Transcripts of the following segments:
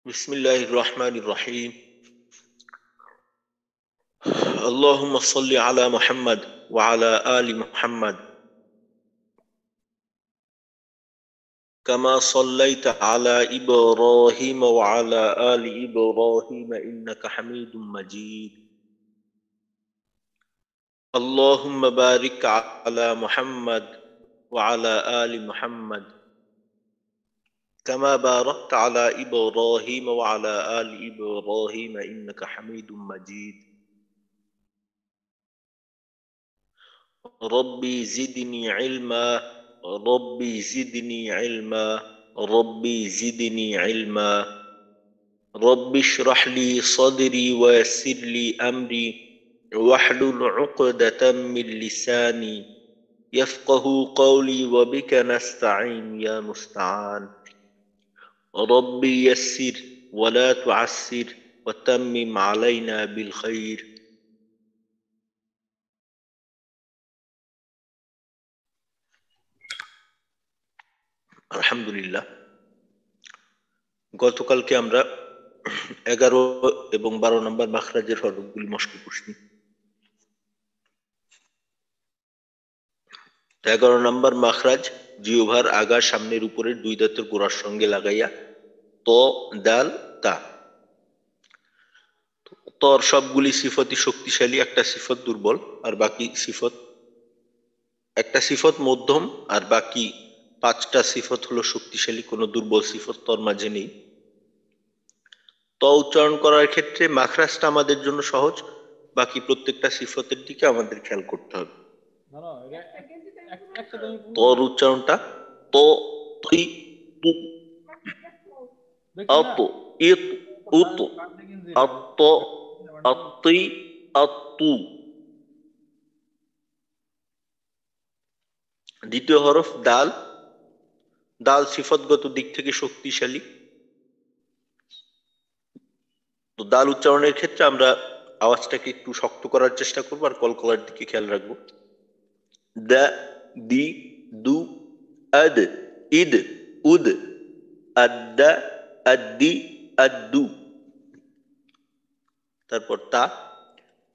بسم الله الرحمن الرحيم. اللهم صل على محمد وعلى آل محمد كما صليت على إبراهيم وعلى آل إبراهيم إنك حميد مجيد. اللهم بارك على محمد وعلى آل محمد كما باركت على إبراهيم وعلى آل إبراهيم إنك حميد مجيد. ربي زدني علما ربي زدني علما ربي زدني علما. رب اشرح لي صدري ويسر لي أمري واحلل عقدة من لساني يفقه قولي وبك نستعين يا مستعان. ربي يسر ولا تعسر وتمم علينا بالخير. আলহামদুলিল্লাহ, গতকালকে আমরা 11 এবং 12 নম্বর মাখরাজের হরফগুলি মস্ক করছি। 11 নম্বর মাখরাজ জিহ্বার আগা সামনের উপরের দুই দাঁতের গোড়ার সঙ্গে লাগাইয়া ত দাল তা। তর সবগুলি সিফতই শক্তিশালী, একটা সিফত দুর্বল আর বাকি সিফত, একটা সিফত মধ্যম আর বাকি 5টা সিফত হলো শক্তিশালী, কোনো দুর্বল সিফত তর মাঝে নেই। ত উচ্চারণ করার ক্ষেত্রে মাখরাজটা আমাদের জন্য সহজ, বাকি প্রত্যেকটা সিফতের দিকে আমাদের খেয়াল করতে হবে। তর উচ্চারণটা ত তুই তু আত ইত উত আত আত্তি আত্তু। দ্বিতীয় হরফ দাল। দাল সিফতগত দিক থেকে শক্তিশালী, তো দাল উচ্চারণের ক্ষেত্রে আমরা আওয়াজটাকে একটু শক্ত করার চেষ্টা করবো আর কলকলার দিকে খেয়াল রাখবো। দা দি দু আদ ইদ উদ আদ্দা আদ্দি আদ্দু। তারপর তা,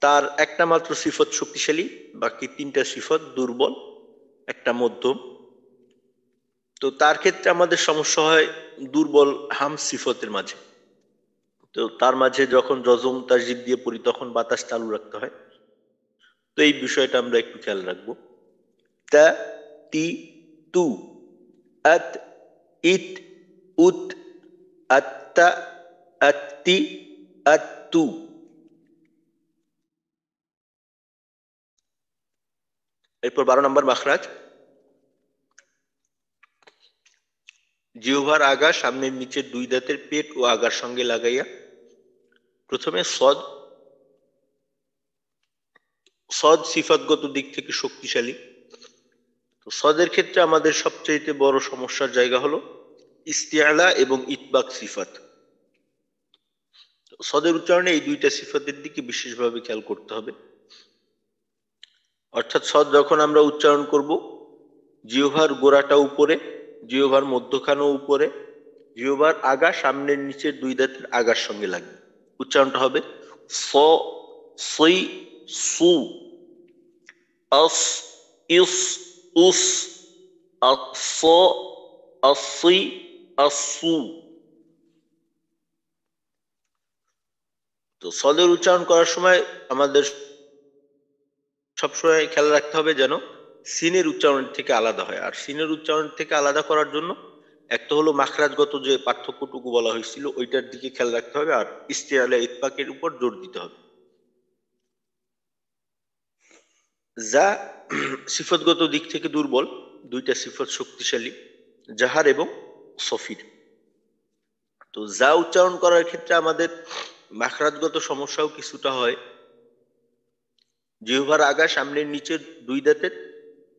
তার একটা মাত্র সিফত শক্তিশালী, বাকি 3টা সিফত দুর্বল, একটা মধ্যম। তো তার ক্ষেত্রে আমাদের সমস্যা হয় দুর্বল হাম সিফতের মাঝে। তো তার মাঝে যখন জজম তাসদিদ দিয়ে পড়ি তখন বাতাস চালু রাখতে হয়, তো এই বিষয়টা আমরা একটু খেয়াল রাখবো। তা তি তু আত ইত উত আত্তা আত্তি আত্তু। এরপর 12 নম্বর মাখরাজ জিহ্বার আগা সামনের নিচের দুই দাঁতের পেট ও আগার সঙ্গে লাগাইয়া প্রথমে সদ। সদ সিফাতগত দিক থেকে শক্তিশালী, তো সদের ক্ষেত্রে আমাদের সবচেয়ে বড় সমস্যার জায়গা হলো ইস্তিআলা এবং ইতবাক সিফাত। সদের উচ্চারণে এই 2টা সিফাতের দিকে বিশেষভাবে খেয়াল করতে হবে। অর্থাৎ সদ যখন আমরা উচ্চারণ করব, জিহ্বার গোড়াটা উপরে, জিহ্বার মধ্যখানও উপরে, জিহ্বার আগা সামনের নিচের দুই দাঁতের আগার সঙ্গে লাগবে। উচ্চারণটা হবে স সই সু আস ইস উস আস আসি আসু। তো সদের উচ্চারণ করার সময় আমাদের সবসময় খেয়াল রাখতে হবে যেন সিনের উচ্চারণ থেকে আলাদা হয়। আর সিনের উচ্চারণ থেকে আলাদা করার জন্য একটা হলো মাখরাজগত যে পার্থক্যটুকু বলা হয়েছিল ওইটার দিকে খেয়াল রাখতে হবে, আর ইস্তিআলা ইতবাকের উপর জোর দিতে হবে। যা সিফতগত দিক থেকে দুর্বল, 2টা সিফত শক্তিশালী, জাহার এবং সফির। তো যা উচ্চারণ করার ক্ষেত্রে আমাদের মাখরাজগত সমস্যাও কিছুটা হয়। জিহ্বার আগা সামনের নিচের দুই দাঁতের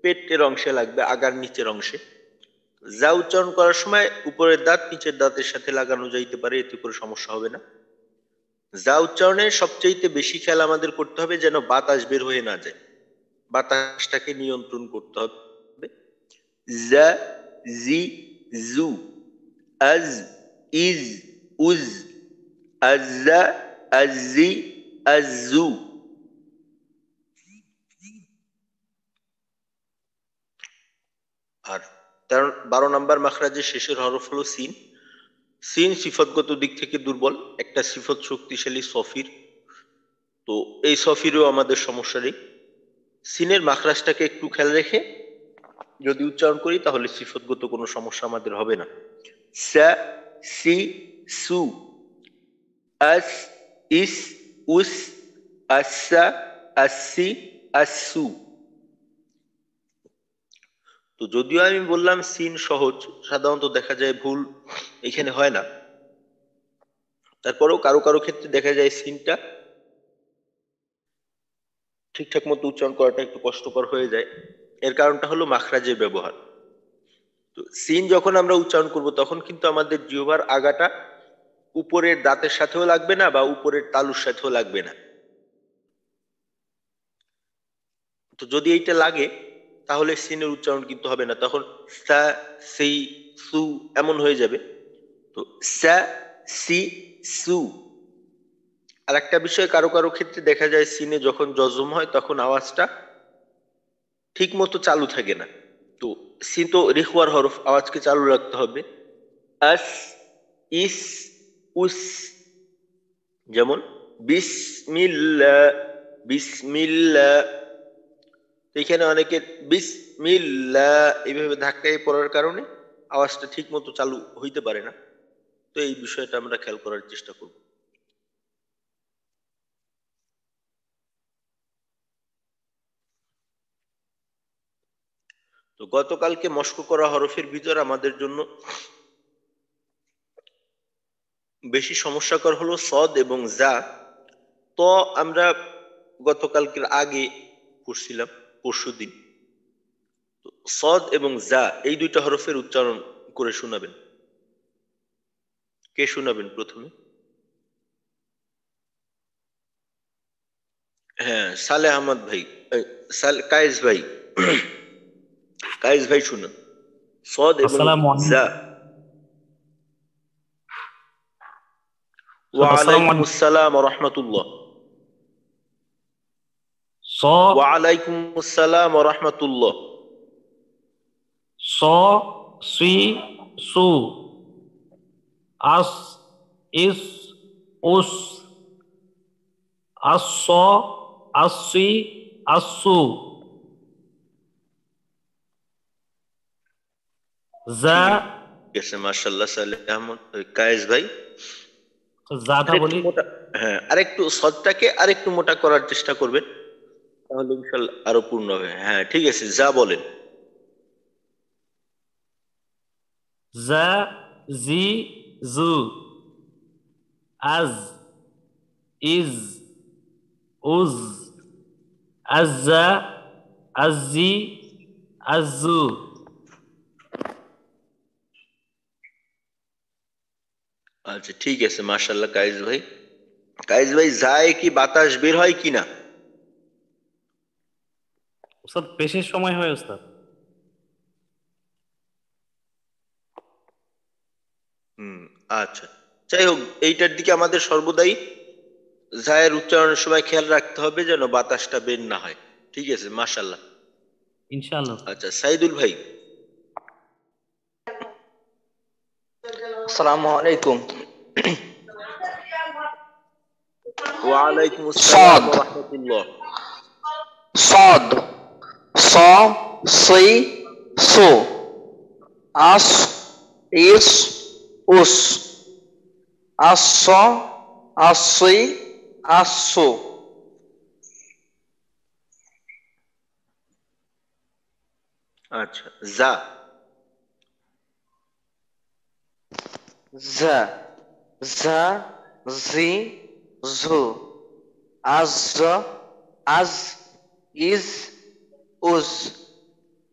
পেটের অংশে লাগবে, আগার নিচের অংশে। যা উচ্চারণ করার সময় উপরের দাঁত নিচের দাঁতের সাথে লাগানো যাইতে পারে, এতে করে সমস্যা হবে না। যা উচ্চারণের সবচেয়ে বেশি খেয়াল আমাদের করতে হবে যেন বাতাস বের হয়ে না যায়, বাতাসটাকে নিয়ন্ত্রণ করতে হবে। জা জি জু আজ ইজ উজ, আজ্জা, আজ্জি, আজ্জু। আর 12 নম্বর মাখরাজের শেষের হরফ হলো সিন। সিন সিফতগত দিক থেকে দুর্বল, একটা সিফত শক্তিশালী সফির। তো এই সফিরও আমাদের সমস্যা নেই। সিনের মাখরাজটাকে একটু খেয়াল রেখে যদি উচ্চারণ করি তাহলে সিফতগত কোনো সমস্যা আমাদের হবে না। সা, সি, সু, আস, ইস, উস, আসসা, আসসি, আসসু। তো যদিও আমি বললাম সিন সহজ, সাধারণত দেখা যায় ভুল এখানে হয় না। তারপরেও কারো কারো ক্ষেত্রে দেখা যায় সিনটা ঠিকঠাক মতো উচ্চারণ করাটা একটু কষ্টকর হয়ে যায়। এর কারণটা হলো মাখরাজের ব্যবহার। তো সিন যখন আমরা উচ্চারণ করব তখন কিন্তু আমাদের জিহ্বার আগাটা উপরের দাঁতের সাথেও লাগবে না বা উপরের তালুর সাথেও লাগবে না। তো যদি এইটা লাগে তাহলে সিনের উচ্চারণ কিন্তু হবে না, তখন সা, সি, সু এমন হয়ে যাবে। তো সা, সি, সু। আর একটা বিষয়, কারো কারো ক্ষেত্রে দেখা যায় সিনে যখন জজম হয় তখন আওয়াজটা ঠিক মতো চালু থাকে না। তো সিন তো রেখুয়ার হরফ, আওয়াজকে চালু রাখতে হবে। আস, ইস, উস। যেমন বিসমিল্লাহ, বিসমিল্লাহ। এখানে অনেকের বিসমিল্লাহ এইভাবে ধাক্কায় পড়ার কারণে আওয়াজটা ঠিক মতো চালু হইতে পারে না। তো এই বিষয়টা আমরা খেয়াল করার চেষ্টা করব। তো গতকালকে মস্ক করা হরফের ভিতর আমাদের জন্য বেশি সমস্যাকর হলো সদ এবং জা। তো আমরা গতকালকের আগে পড়ছিলাম, পরশুদিন। তো সদ এবং জা এই দুইটা হরফের উচ্চারণ করে শোনাবেন। কে শোনাবেন প্রথমে? হ্যাঁ, সালে আহমদ ভাই, কায়েস ভাই। কায়েস ভাই শুনুন, সদ এবং আসসালামু আলাইকুম। জা। আসসালামু ওয়ালাইকুম আলাইকুম। আসসালাম ওয়া রাহমাতুল্লাহ। স ওয়ালাইকুম আসসালাম ওয়া রাহমাতুল্লাহ। স সি সু আস ইস উস আস আসি আসু জা। ঠিক আছে, মাশাআল্লাহ সালে আহমদ, কায়েস ভাই। জাটা আরেকটু বলি। মোটা, হ্যাঁ আরেকটু সদটাকে আরেকটু মোটা করার চেষ্টা করবেন, তাহলে ইনশাআল্লাহ আরো পূর্ণ হবে। হ্যাঁ ঠিক আছে, যা বলেন। জা জি জু আজ ইজ উজ আজ্জা আজ্জি আজ্জু। আচ্ছা ঠিক আছে, মাশাআল্লাহ কায়েস ভাই। কায়েস ভাই, যায় কি বাতাস বের হয় কিনা? ওস্তাদ পেশের সময় হয় ওস্তাদ। হুম, আচ্ছা। যাই হোক, এইটার দিকে আমাদের সর্বদাই জায়ের উচ্চারণের সময় খেয়াল রাখতে হবে যেন বাতাসটা বের না হয়। ঠিক আছে, মাশাআল্লাহ। ইনশাআল্লাহ। আচ্ছা সাইদুল ভাই। আসসালামু আলাইকুম। ওয়ালাইকুম আসসালাম صاد ওয়া রাহমাতুল্লাহ। صاد صا صي صو আস ইস উস আস আসি আসু আচ্ছা, যা। জা জা জি জু আজ আজ ইজ উজ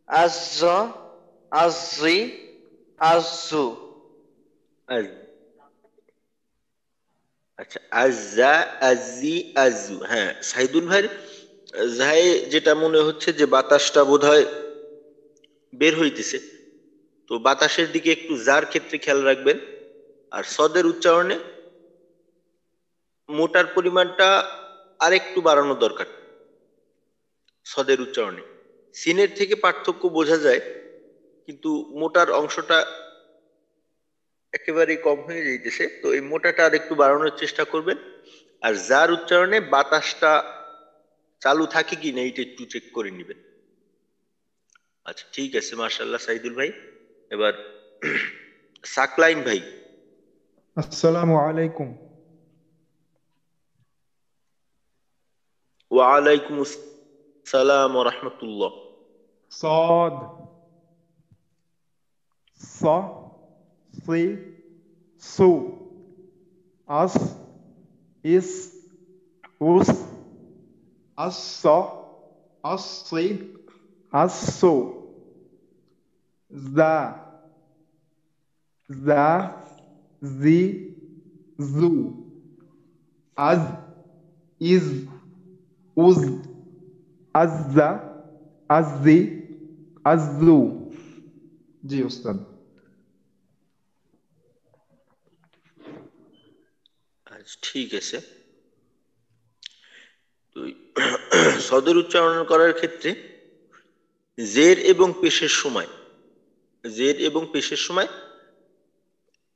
আজ আজি আজু আজ, আচ্ছা আজ্জা, আজি, আজু। হ্যাঁ সাইদুল ভাই, যাই যেটা মনে হচ্ছে যে বাতাসটা বোধহয় বের হইতেছে। তো বাতাসের দিকে একটু জার ক্ষেত্রে খেয়াল রাখবেন। আর সদের উচ্চারণে মোটার পরিমাণটা আরেকটু বাড়ানো দরকার। সদের উচ্চারণে সিনের থেকে পার্থক্য বোঝা যায়, কিন্তু মোটার অংশটা একেবারে কম হয়ে যাইতেছে। তো এই মোটাটা আর একটু বাড়ানোর চেষ্টা করবেন। আর যার উচ্চারণে বাতাসটা চালু থাকে কিনা এইটা একটু চেক করে নেবেন। আচ্ছা ঠিক আছে, মাশাআল্লাহ সাইদুল ভাই। এবার সাকলাইন ভাই। আসসালামু আলাইকুম। ওয়ালাইকুম আসসালাম ওয়া রাহমাতুল্লাহ। صاد ص صي صو أص إس أس الص الصي الصو ذا ذا ذي ذو أز إز أز أز أزي أزو। জি ওস্তাদ। আচ্ছা ঠিক আছে। তো সদর উচ্চারণ করার ক্ষেত্রে জের এবং পেশের সময়, জের এবং পেশের সময়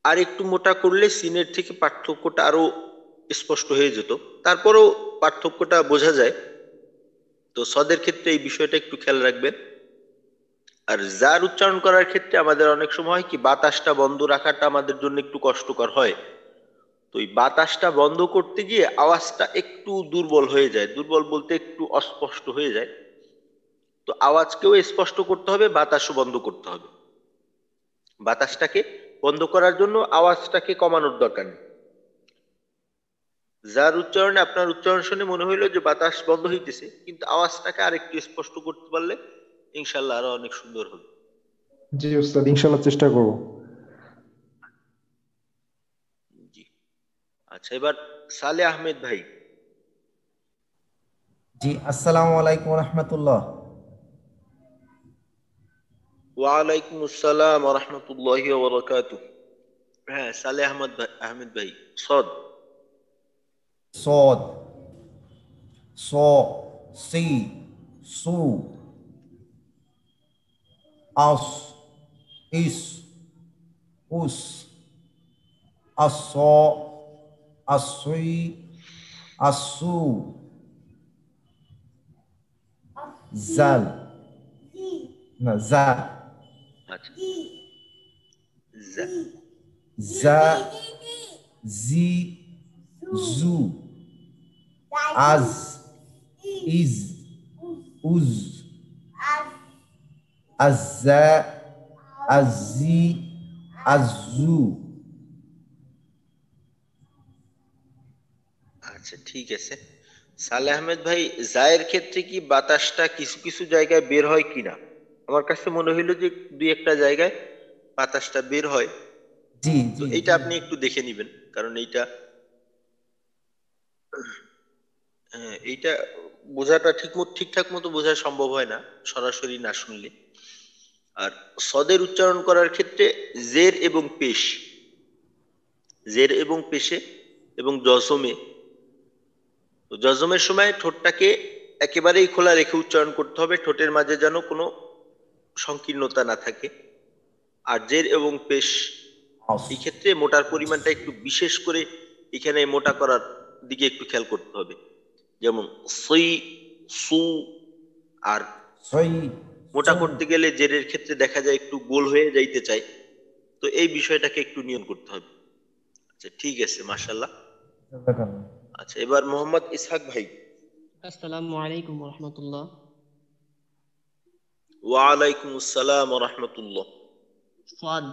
আর একটু মোটা করলে সিনের থেকে পার্থক্যটা আরো স্পষ্ট হয়ে যেত। তারপরেও পার্থক্যটা বোঝা যায়। তো সদের ক্ষেত্রে এই বিষয়টা একটু খেয়াল রাখবেন। আর যার উচ্চারণ করার ক্ষেত্রে আমাদের অনেক সময় হয় কি, বাতাসটা বন্ধ রাখাটা আমাদের জন্য একটু কষ্টকর হয়। তো এই বাতাসটা বন্ধ করতে গিয়ে আওয়াজটা একটু দুর্বল হয়ে যায়। দুর্বল বলতে একটু অস্পষ্ট হয়ে যায়। তো আওয়াজকেও স্পষ্ট করতে হবে, বাতাসও বন্ধ করতে হবে। বাতাসটাকে বন্ধ করার জন্য আওয়াজটাকে কমানোর দরকার নেই। যার উচ্চারণে আপনার উচ্চারণ শুনে মনে হইলো যে বাতাস বন্ধ হইতেছে, কিন্তু আওয়াজটাকে আর একটু স্পষ্ট করতে পারলে ইনশাল্লাহ আরো অনেক সুন্দর হবে। জি ওস্তাদ, ইনশাআল্লাহ চেষ্টা করব। জি আচ্ছা, এবার সালে আহমেদ ভাই। জি আসসালামু আলাইকুম রহমতুল্লাহ। ওয়ালাইকুম আসসালাম ওয়া রাহমাতুল্লাহি ওয়া বারাকাতুহু। হ্যাঁ, সালে আহমেদ ভাই। সদ সদ স সি সু আস ইস উস আস আসই আসু জাল না জা আচ্ছা, জা জা জি জু আজ ইজ উজ আজ্জা আজি আজু। আচ্ছা ঠিক আছে। সালে আহমেদ ভাই, জায়ের ক্ষেত্রে কি বাতাসটা কিছু কিছু জায়গায় বের হয় কিনা? আমার কাছে মনে হইলো যে দুই একটা জায়গায় বাতাসটা বের হয়। জি তো জি এইটা জি আপনি একটু দেখে নিবেন, কারণ এইটা এইটা বোঝাটা ঠিকঠাক মতো বোঝা সম্ভব হয় না সরাসরি না শুনলে। আর সদের উচ্চারণ করার ক্ষেত্রে জের এবং পেশ, জের এবং পেশে এবং জজমে, তো জজমের সময় ঠোঁটটাকে একেবারেই খোলা রেখে উচ্চারণ করতে হবে, ঠোঁটের মাঝে যেন কোনো সংকীর্ণতা না থাকে। আর জের এবং পেশ আস এই ক্ষেত্রে মোটার পরিমাণটা একটু বিশেষ করে এখানে মোটা করার দিকে একটু খেয়াল করতে হবে। যেমন সই, সু। আর সই মোটা সু করতে গেলে জেরের ক্ষেত্রে দেখা যায় একটু গোল হয়ে যাইতে চায়। তো এই বিষয়টাকে একটু নিয়ন্ত্রণ করতে হবে। আচ্ছা ঠিক আছে, মাশাআল্লাহ। জাযাকাল্লাহ। আচ্ছা, এবার মোহাম্মদ ইসহাক ভাই। আসসালামু আলাইকুম রহমতুল্লাহ। ওয়ালাইকুম আসসালাম ওয়া রাহমাতুল্লাহ। صاد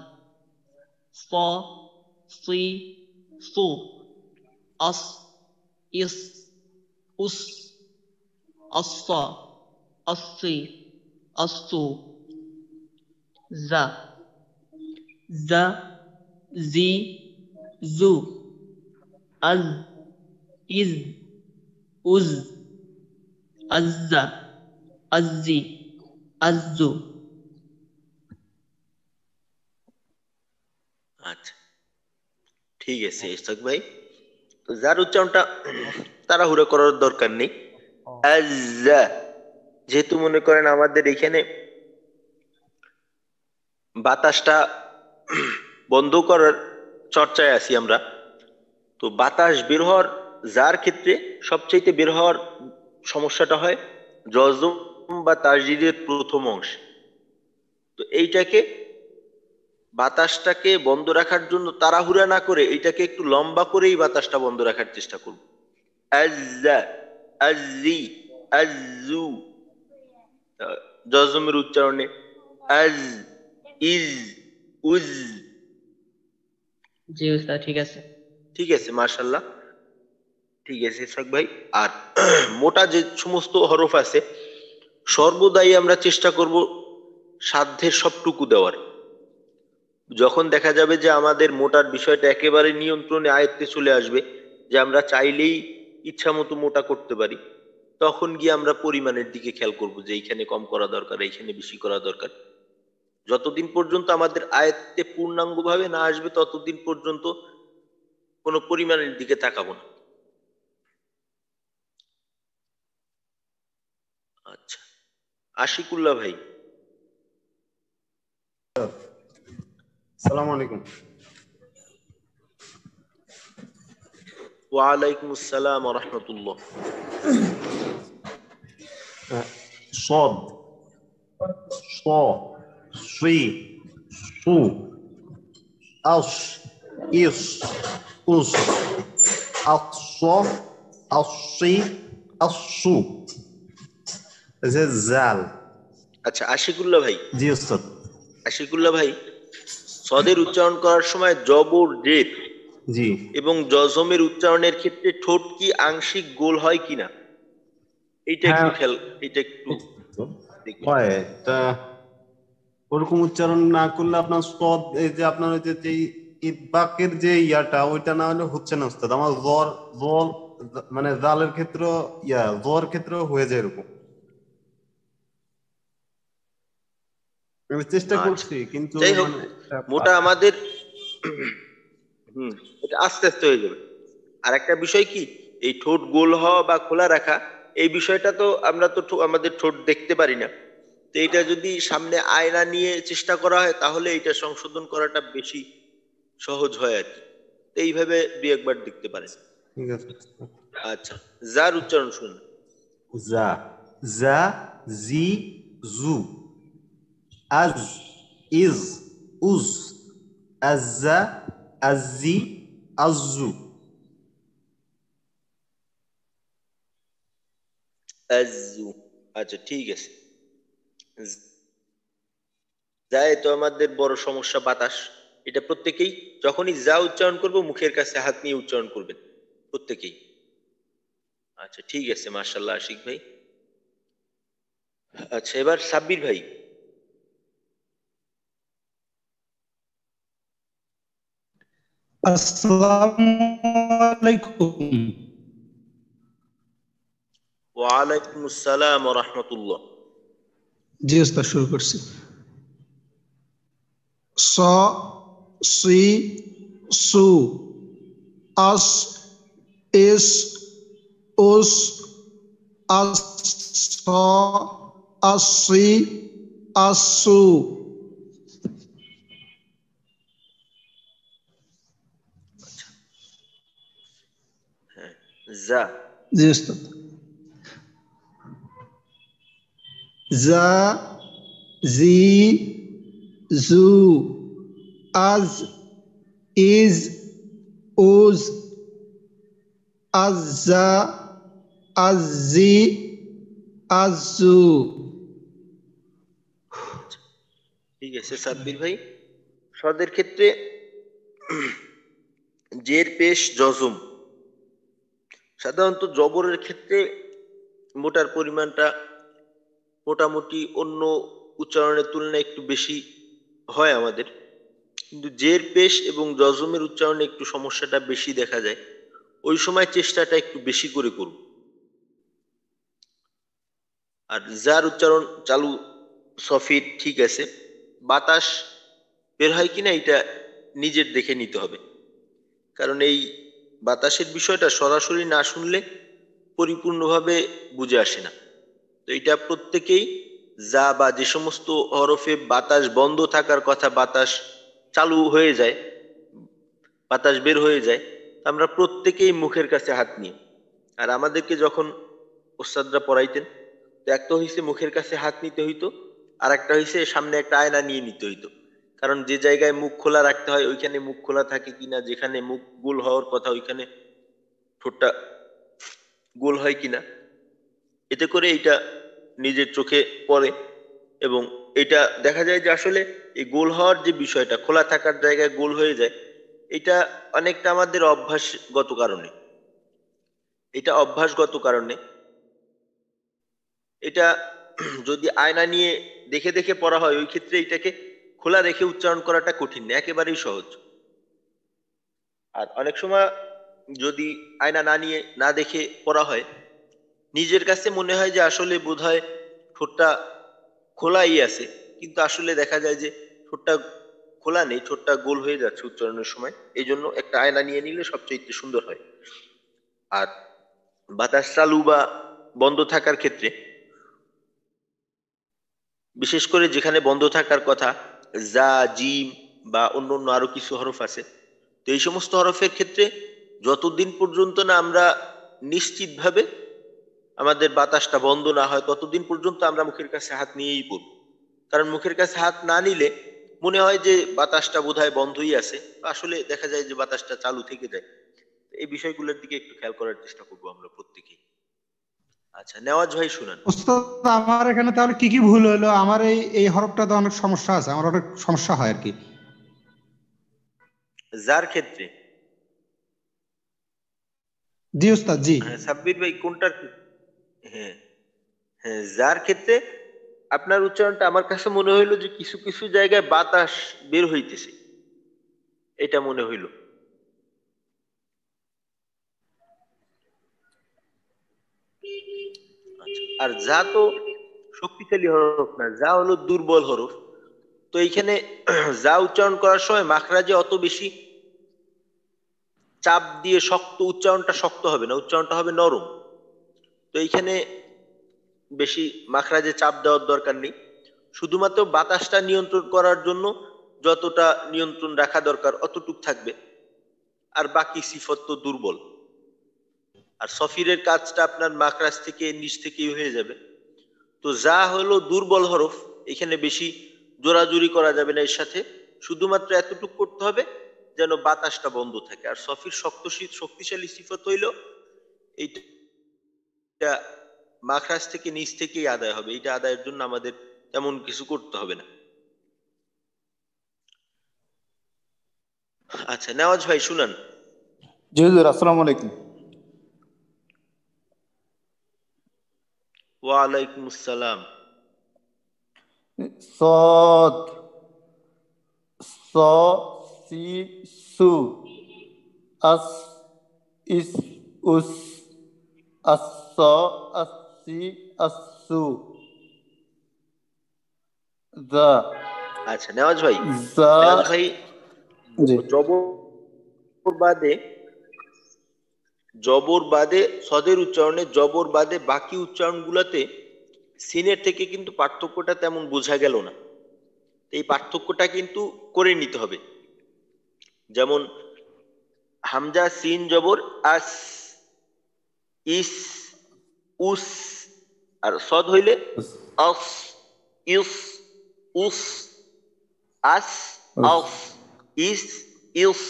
ص صي صو أص إص أس الص الصي الصو ز ز زي زو أز إز أز أز أزي أزو। আচ্ছা, ঠিক আছে ইসহাক ভাই। তো যার উচ্চারণটা তাড়াহুড়ো করার দরকার নেই। আজ্জা, যেহেতু মনে করেন আমাদের এখানে বাতাসটা বন্ধ করার চর্চায় আছি আমরা, তো বাতাস বের হওয়ার যার ক্ষেত্রে সবচাইতে বের হওয়ার সমস্যাটা হয় জজম বা তাসদীদের প্রথম অংশে। তো এইটাকে বাতাসটাকে বন্ধ রাখার জন্য তাড়াহুড়া না করে এইটাকে একটু লম্বা করেই বাতাসটা বন্ধ রাখার চেষ্টা করব। আজ্জা, আজ্জি, আজ্জু। জজমের উচ্চারণে আজ, ইজ, উজ। জি উস্তাদ, ঠিক আছে। ঠিক আছে, মাশাআল্লাহ। ঠিক আছে ইসহাক ভাই। আর মোটা যে সমস্ত হরফ আছে সর্বদাই আমরা চেষ্টা করব সাধ্যের সবটুকু দেওয়ার। যখন দেখা যাবে যে আমাদের মোটার বিষয়টা একেবারে নিয়ন্ত্রণে আয়ত্তে চলে আসবে, যে আমরা চাইলেই ইচ্ছা মতো মোটা করতে পারি, তখন গিয়ে আমরা পরিমাণের দিকে খেয়াল করব যে এইখানে কম করা দরকার, এইখানে বেশি করা দরকার। যতদিন পর্যন্ত আমাদের আয়ত্তে পূর্ণাঙ্গভাবে না আসবে ততদিন পর্যন্ত কোনো পরিমাণের দিকে তাকাবো না। আচ্ছা, আশিকুল্লাহ ভাই। আসসালামু আলাইকুম। ওয়ালাইকুম আসসালাম ওয়া রাহমাতুল্লাহ। صاد صا صي صو أص إص أص أصا أصي أصو জাল। আচ্ছা আশিকুল্লাহ ভাই, জি ওস্তাদ। আশিকুল্লাহ ভাই, সদের উচ্চারণ করার সময় জবর জের জি এবং জজমের উচ্চারণের ক্ষেত্রে ঠোঁট কি আংশিক গোল হয় কিনা এইটা একটু হ্যাঁ খেয়াল, এটা একটু দেখবেন। হয় তা ওরকম উচ্চারণ না করলে আপনার সদ এই যে আপনার ওই যে ইতবাকের যে ইয়াটা ওইটা না হলে হচ্ছে না ওস্তাদ। আমার জ্বর জ্বর মানে জালের ক্ষেত্রে জ্বর ক্ষেত্রে হয়ে যায় এরকম। আমি চেষ্টা আচ্ছা, করছি কিন্তু যাই হোক, মানে এটা মোটা আমাদের এটা আস্তে আস্তে হয়ে যাবে। আর একটা বিষয় কি, এই ঠোঁট গোল হওয়া বা খোলা রাখা, এই বিষয়টা তো আমরা তো আমাদের ঠোঁট দেখতে পারি না। তো এটা যদি সামনে আয়না নিয়ে চেষ্টা করা হয় তাহলে এটা সংশোধন করাটা বেশি সহজ হয় আর কি। তো এইভাবে দুই একবার দেখতে পারেন। ঠিক আছে। আচ্ছা, যার উচ্চারণ শুনুন। জা জা জি জু আজ ইজ উজ আজ্জা আজ্জি আজ্জু আজু। আচ্ছা ঠিক আছে। যায় তো আমাদের বড় সমস্যা বাতাস। এটা প্রত্যেকেই যখনই যা উচ্চারণ করব মুখের কাছে হাত নিয়ে উচ্চারণ করবেন প্রত্যেকেই। আচ্ছা ঠিক আছে, মাশাআল্লাহ আশিক ভাই। আচ্ছা এবার সাব্বির ভাই। আসসালামু আলাইকুম। ওয়ালাইকুম আসসালাম ওয়া রাহমাতুল্লাহ। জি ওস্তাদ, শুরু করছি। স সি সু আস ইস উস আস স আসি আসু। আচ্ছা, হ্যাঁ, যা। জি ওস্তাদ। জা জি জু আজ ইজ উজ আজ্জা আজ্জি আজ্জু। ঠিক আছে সাব্বির ভাই। সদের ক্ষেত্রে জের পেশ জজম, সাধারণত জবরের ক্ষেত্রে মোটার পরিমাণটা মোটামুটি অন্য উচ্চারণের তুলনায় একটু বেশি হয় আমাদের, কিন্তু জের পেশ এবং জজমের উচ্চারণে একটু সমস্যাটা বেশি দেখা যায়। ওই সময় চেষ্টাটা একটু বেশি করে করব। আর যার উচ্চারণ চালু সফির ঠিক আছে, বাতাস বের হয় কিনা এটা নিজের দেখে নিতে হবে। কারণ এই বাতাসের বিষয়টা সরাসরি না শুনলে পরিপূর্ণভাবে বুঝে আসে না। তো এটা প্রত্যেকেই যা বা যে সমস্ত হরফে বাতাস বন্ধ থাকার কথা বাতাস চালু হয়ে যায়, বাতাস বের হয়ে যায়, আমরা প্রত্যেকেই মুখের কাছে হাত নিই। আর আমাদেরকে যখন ওস্তাদরা পড়াইতেন, তো একটা হইছে মুখের কাছে হাত নিতে হইতো, আর একটা হইছে সামনে একটা আয়না নিয়ে নিতে হইতো। কারণ যে জায়গায় মুখ খোলা রাখতে হয় ওইখানে মুখ খোলা থাকে কিনা, যেখানে মুখ গোল হওয়ার কথা ওইখানে ঠোঁটটা গোল হয় কিনা, এতে করে এইটা নিজের চোখে পড়ে। এবং এটা দেখা যায় যে আসলে এই গোল হওয়ার যে বিষয়টা, খোলা থাকার জায়গায় গোল হয়ে যায়, এটা অনেকটা আমাদের অভ্যাসগত কারণে, এটা অভ্যাসগত কারণে এটা যদি আয়না নিয়ে দেখে দেখে পড়া হয় ওই ক্ষেত্রে এটাকে খোলা রেখে উচ্চারণ করাটা কঠিন না, একেবারেই সহজ। আর অনেক সময় যদি আয়না না নিয়ে না দেখে পড়া হয়, নিজের কাছে মনে হয় যে আসলে বোধহয় ঠোঁটটা খোলাই আছে, কিন্তু আসলে দেখা যায় যে ঠোঁটটা খোলা নেই, ঠোঁটটা গোল হয়ে যাচ্ছে উচ্চারণের সময়। এই জন্য একটা আয়না নিয়ে নিলে সবচেয়ে সুন্দর হয়। আর বাতাস চালু বা বন্ধ থাকার ক্ষেত্রে, বিশেষ করে যেখানে বন্ধ থাকার কথা, যা, জিম বা অন্য অন্য আরো কিছু হরফ আছে, তো এই সমস্ত হরফের ক্ষেত্রে যতদিন পর্যন্ত না আমরা নিশ্চিতভাবে আমাদের বাতাসটা বন্ধ না হয় ততদিন পর্যন্ত আমরা মুখের কাছে হাত নিয়েই পড়ব। কারণ মুখের কাছে হাত না নিলে মনে হয় যে বাতাসটা বোধহয় বন্ধই আছে, আসলে দেখা যায় যে বাতাসটা চালু থেকে যায়। এই বিষয়গুলোর দিকে একটু খেয়াল করার চেষ্টা করবো আমরা প্রত্যেকেই। আচ্ছা, নেওয়াজ ভাই শুনান। ওস্তাদ আমার এখানে তাহলে কি কি ভুল হলো? আমার এই হরফটাতে অনেক সমস্যা আছে, আমার অনেক সমস্যা হয় আর কি। যার ক্ষেত্রে? জি ওস্তাদ, জি। হ্যাঁ সাব্বির ভাই, কোনটার হ্যাঁ, হ্যাঁ যার ক্ষেত্রে আপনার উচ্চারণটা আমার কাছে মনে হইলো যে কিছু কিছু জায়গায় বাতাস বের হইতেছে, এটা মনে হইলো। আচ্ছা, আর যা তো শক্তিশালী হরফ না, যা হলো দুর্বল হরফ। তো এইখানে যা উচ্চারণ করার সময় মাখরাজে অত বেশি চাপ দিয়ে শক্ত, উচ্চারণটা শক্ত হবে না, উচ্চারণটা হবে নরম। তো এইখানে বেশি মাখরাজে চাপ দেওয়ার দরকার নেই, শুধুমাত্র বাতাসটা নিয়ন্ত্রণ করার জন্য যতটা নিয়ন্ত্রণ রাখা দরকার অতটুক থাকবে। আর বাকি সিফত তো দুর্বল, আর সফিরের কাজটা আপনার মাখরাজ থেকে নিচ থেকেই হয়ে যাবে। তো যা হলো দুর্বল হরফ, এখানে বেশি জোরাজুরি করা যাবে না এর সাথে, শুধুমাত্র এতটুকু করতে হবে যেন বাতাসটা বন্ধ থাকে। আর সফির শক্তিশালী সিফত হইল এইটা মাখরাজ থেকে নিচ থেকেই আদায় হবে, এটা আদায়ের জন্য আমাদের তেমন কিছু করতে হবে না। আচ্ছা, নেওয়াজ ভাই শুনান। জি হুজুর, আসসালামু আলাইকুম। ওয়ালাইকুম আসসালাম। সদ, স, সি, সু, আস, ইস, উস, আস, আসি, আসু, দা। আচ্ছা নেওয়াজ ভাই, যা। নেওয়াজ ভাই জি। জবর বাদে, জবর বাদে সদের উচ্চারণে, জবর বাদে বাকি উচ্চারণগুলোতে সিনের থেকে কিন্তু পার্থক্যটা তেমন বোঝা গেল না। এই পার্থক্যটা কিন্তু করে নিতে হবে। যেমন হামজা সিন জবর আস, ইস, উস, আর সদ হইলে আস, ইস, উস, আস, আস, ইস, ইস,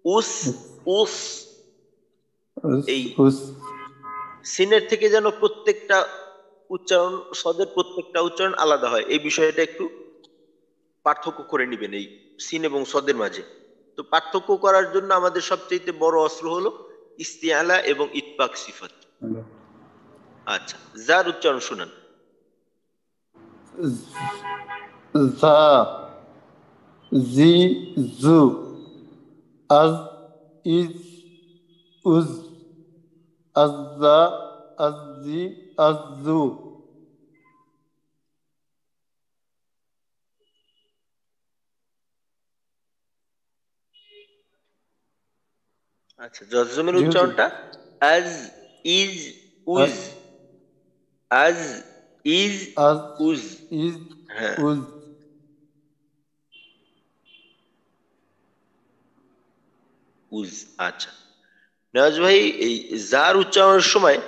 উস, উস। এই উস। সিনের থেকে যেন প্রত্যেকটা উচ্চারণ, সদের প্রত্যেকটা উচ্চারণ আলাদা হয়, এই বিষয়টা একটু পার্থক্য করে নিবেন এই সিন এবং সদের মাঝে। তো পার্থক্য করার জন্য আমাদের সবচেয়ে বড় অস্ত্র হলো ইস্তিআলা এবং ইতবাক সিফাত। আচ্ছা, যার উচ্চারণ শুনান। যা, জি, জু, আজ, ইজ, উজ, আজ্জা, আজি, আজু। আচ্ছা, জজমের জি হুজুর। উচ্চারণটা আজ ইজ উজ, আজ ইজ আজ উজ। ইজ হ্যাঁ উজ উজ। আচ্ছা নেওয়াজ ভাই, এই যার উচ্চারণের সময়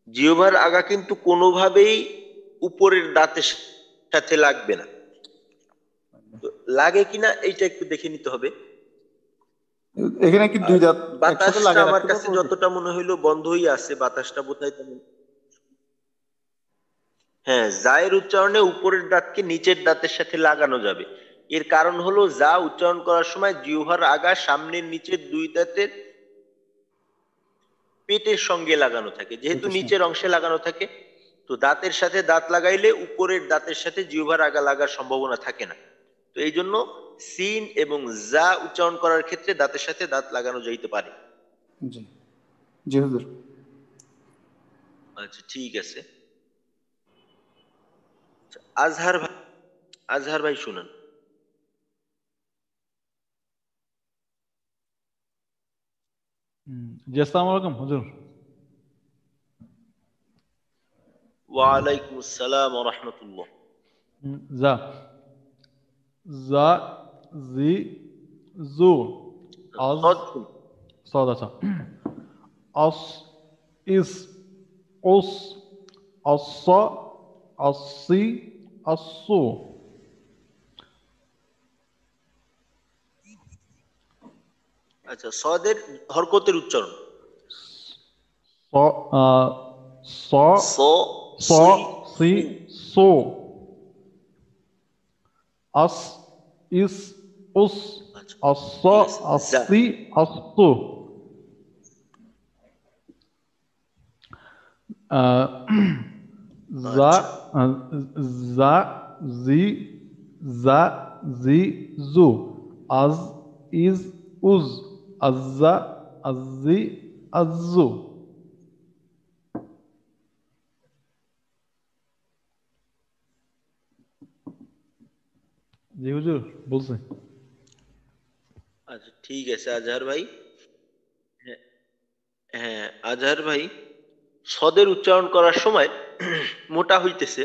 জিহ্বার আগা কিন্তু কোনোভাবেই উপরের দাঁতের সাথে লাগবে না। তো লাগে কিনা এইটা একটু দেখে নিতে হবে। এখানে কি আর দুই দাঁত একসাথে বাতাসটা লাগায় আমার রাখতে কাছে পারবো? যতটা মনে হইলো বন্ধই আছে, বাতাসটা বোধহয় তেমন। হ্যাঁ, জায়ের উচ্চারণে উপরের দাঁতকে নিচের দাঁতের সাথে লাগানো যাবে। এর কারণ হলো যা উচ্চারণ করার সময় জিহ্বার আগা সামনের নিচের দুই দাঁতের পেটের সঙ্গে লাগানো থাকে, যেহেতু পেটের সঙ্গে। নিচের অংশে লাগানো থাকে, তো দাঁতের সাথে দাঁত লাগাইলে উপরের দাঁতের সাথে জিহ্বার আগা লাগার সম্ভাবনা থাকে না। তো এই জন্য সিন এবং জা উচ্চারণ করার ক্ষেত্রে দাঁতের সাথে দাঁত লাগানো যাইতে পারে। জি জি হুজুর। আচ্ছা ঠিক আছে। আচ্ছা, আজহার ভাই, আজহার ভাই শুনুন। জি আসসালামু আলাইকুম হুজুর। ওয়ালাইকুম আসসালাম ওয়া রাহমাতুল্লাহ। যা যা জি জু আজ সদ শুন। صاد আচ্ছা আস ইস ওস আসা আসি আসু আচ্ছা, সদের হরকতের উচ্চারণ স স স স সুই সি সু। সো আস ইস উস আচ্ছা আসা ঠিক আছে। যা। আসি আসু যা আচ্ছা যা জি যা জি জু আজ ইজ উজ আজ্জা আজি আজ্জু জি হুজুর বলছি। আচ্ছা ঠিক আছে আজহার ভাই। হ্যাঁ হ্যাঁ আজহার ভাই, সদের উচ্চারণ করার সময় মোটা হইতেছে,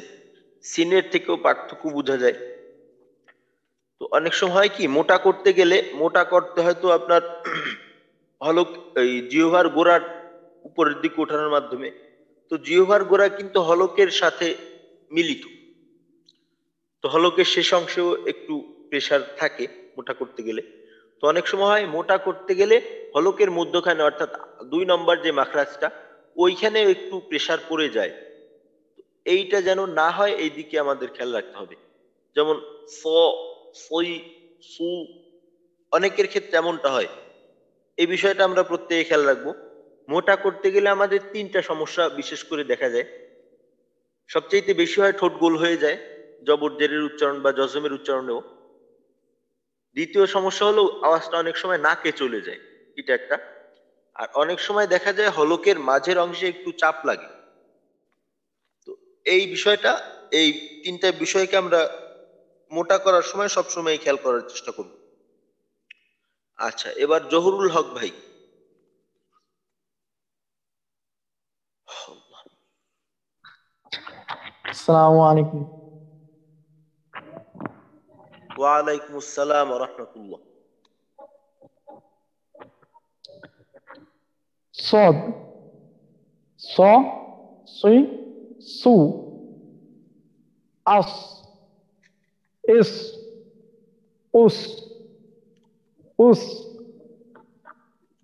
সিনের থেকেও পার্থক্য বোঝা যায়। তো অনেক সময় হয় কি, মোটা করতে গেলে মোটা করতে হয়তো আপনার হলক এই জিহ্বার গোড়ার উপরের দিকে ওঠানোর মাধ্যমে। তো জিহ্বার গোড়া কিন্তু হলকের সাথে মিলিত, তো হলকের শেষ অংশেও একটু প্রেসার থাকে মোটা করতে গেলে। তো অনেক সময় হয় মোটা করতে গেলে হলকের মধ্যখানে, অর্থাৎ 2 নম্বর যে মাখরাজটা, ওইখানে একটু প্রেসার পড়ে যায়। এইটা যেন না হয় এই দিকে আমাদের খেয়াল রাখতে হবে। যেমন স সই সু, অনেকের ক্ষেত্রে এমনটা হয়। এই বিষয়টা আমরা প্রত্যেকে খেয়াল রাখবো। মোটা করতে গেলে আমাদের 3টা সমস্যা বিশেষ করে দেখা যায়। সবচেয়ে বেশি হয় ঠোঁট গোল হয়ে যায় জবর জেরের উচ্চারণ বা জজমের উচ্চারণেও। দ্বিতীয় সমস্যা হলো আওয়াজটা অনেক সময় নাকে চলে যায়, এটা একটা। আর অনেক সময় দেখা যায় হলকের মাঝের অংশে একটু চাপ লাগে। তো এই বিষয়টা, এই 3টা বিষয়কে আমরা মোটা করার সময় সবসময় খেয়াল করার চেষ্টা করব। আচ্ছা, এবার জহুরুল হক ভাই। আসসালামু আলাইকুম। ওয়ালাইকুম আসসালাম ওয়া রাহমাতুল্লাহ। صاد ص صي سو أص إس أس أس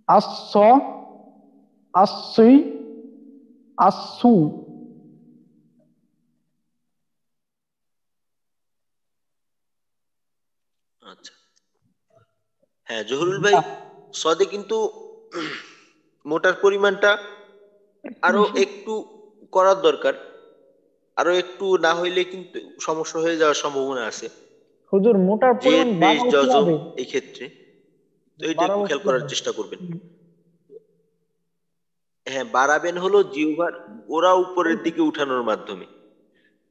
الص الصي السو আচ্ছা হ্যাঁ জহুরুল ভাই, সদে কিন্তু মোটার পরিমাণটা আরো একটু করার দরকার। আরো একটু না হইলে কিন্তু সমস্যা হয়ে যাওয়ার সম্ভাবনা আছে। হুজুর মোটার জেদ পরিমাণ পেশ বাড়াবো জজম কিভাবে? এই ক্ষেত্রে, তো এটা একটু বাড়াবো খেয়াল করার কিভাবে? চেষ্টা করবেন। হ্যাঁ, বাড়াবেন হলো জিহ্বার গোড়া উপরের দিকে উঠানোর মাধ্যমে।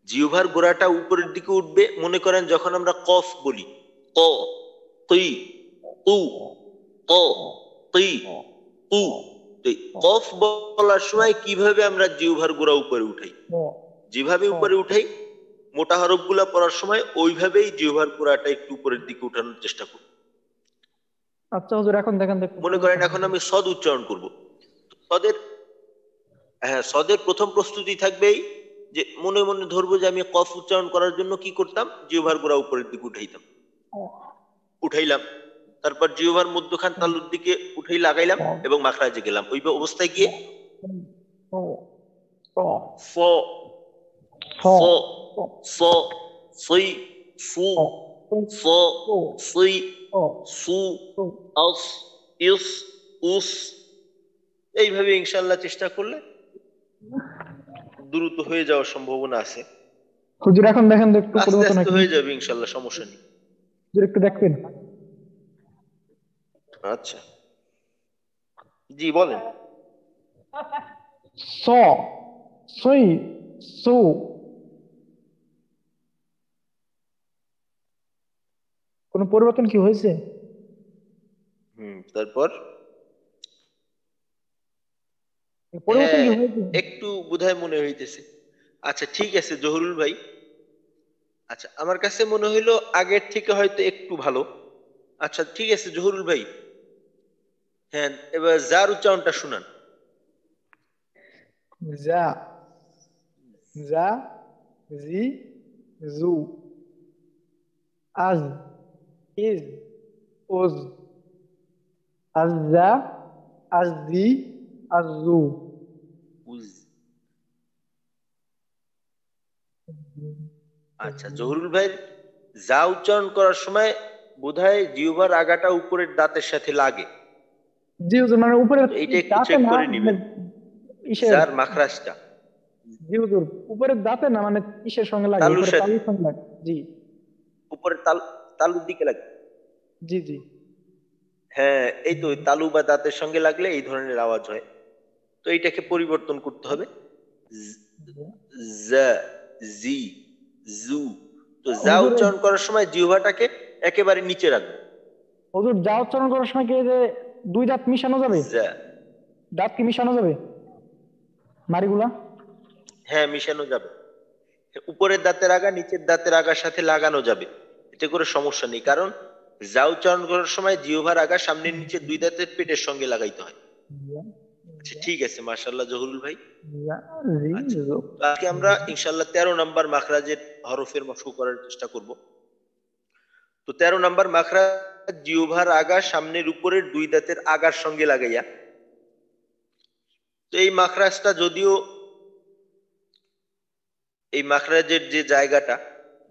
জিহ্বার গোড়াটা উপরের দিকে উঠবে। মনে করেন যখন আমরা কফ বলি, ক, কি, উ, ক, তি উ। কফ বলার সময় কিভাবে আমরা জিহ্বার গোড়া উপরে উঠাই, যেভাবে উপরে উঠাই মোটা হরফগুলা পড়ার সময় ওইভাবেই জিহ্বার গোড়াটা একটু উপরের দিকে উঠানোর চেষ্টা করব। আচ্ছা হুজুর এখন দেখেন তো মনে করেন এখন আমি সদ উচ্চারণ করব, সদের প্রথম প্রস্তুতি থাকবেই যে মনে মনে ধরবো যে আমি কফ উচ্চারণ করার জন্য কি করতাম, জিহ্বার গোড়া উপরের দিকে উঠাইলাম, তারপর জিহ্বার মধ্যখান তালুর দিকে উঠাই লাগাইলাম এবং মাখরাজে গেলাম। ওই অবস্থায় গিয়ে ফ ফ ফ সই ফু ফ সই সু আস ইস উস, এইভাবে ইনশাআল্লাহ চেষ্টা করলে দ্রুত হয়ে যাওয়ার সম্ভাবনা আছে। হুজুর এখন দেখেন তো একটু আস্তে পরিবর্তন আস্তে হয়ে যাবে ইনশাআল্লাহ, সমস্যা নেই। হুজুর একটু দেখবেন। আচ্ছা জি বলেন। স সই সু কোনো পরিবর্তন কি হয়েছে? তারপর পরিবর্তন কি হয়েছে? একটু বোধহয় মনে হইতেছে। আচ্ছা ঠিক আছে জহুরুল ভাই, আচ্ছা আমার কাছে মনে হইলো আগের থেকে হয়তো একটু ভালো। আচ্ছা ঠিক আছে জহুরুল ভাই, হ্যাঁ এবার যার উচ্চারণটা শুনান। যা যা জি জু আজ ইজ উজ আজজা আজজি আজজু উজ। আচ্ছা জহুরুল ভাই যা উচ্চারণ করার সময় বোধহয় জিহ্বার আগাটা উপরের দাঁতের সাথে লাগে। জি হুজুর, মানে উপরে এইটা একটু চেক করে নেবেন যার মাখরাজটা। জি হুজুর, উপরের দাঁতে না মানে ইসের সঙ্গে লাগে, তালুর উপরে সাথে, তালুর সঙ্গে লাগে। জি উপরের তালুর দিকে লাগে। জি জি হ্যাঁ এই তো তালু বা দাঁতের সঙ্গে লাগলে এই ধরনের আওয়াজ হয়। তো এইটাকে পরিবর্তন করতে হবে, যা জি জু। তো যা হুজুর উচ্চারণ করার সময় জিহ্বাটাকে একেবারে নিচে রাখবো। হুজুর যা উচ্চারণ করার সময় কি এই যে দুই দাঁত মিশানো যাবে? যা, দাঁত কি মিশানো যাবে মারিগুলা? হ্যাঁ মিশানো যাবে, উপরের দাঁতের আগা নিচের দাঁতের আগার সাথে লাগানো যাবে, এতে করে সমস্যা নেই। কারণ যা উচ্চারণ করার সময় জিহ্বার আগা সামনের নিচে দুই দাঁতের পেটের সঙ্গে লাগাইতে হয়। আচ্ছা ঠিক আছে মাশাআল্লাহ জহুরুল ভাই। আচ্ছা তো আজকে আমরা ইনশাআল্লাহ 13 নাম্বার মাখরাজের হরফের মশক করার চেষ্টা করব। তো 13 নাম্বার মাখরাজ জিহ্বার আগা সামনের উপরের দুই দাঁতের আগার সঙ্গে লাগাইয়া। তো এই মাখরাজটা যদিও এই মাখরাজের যে জায়গাটা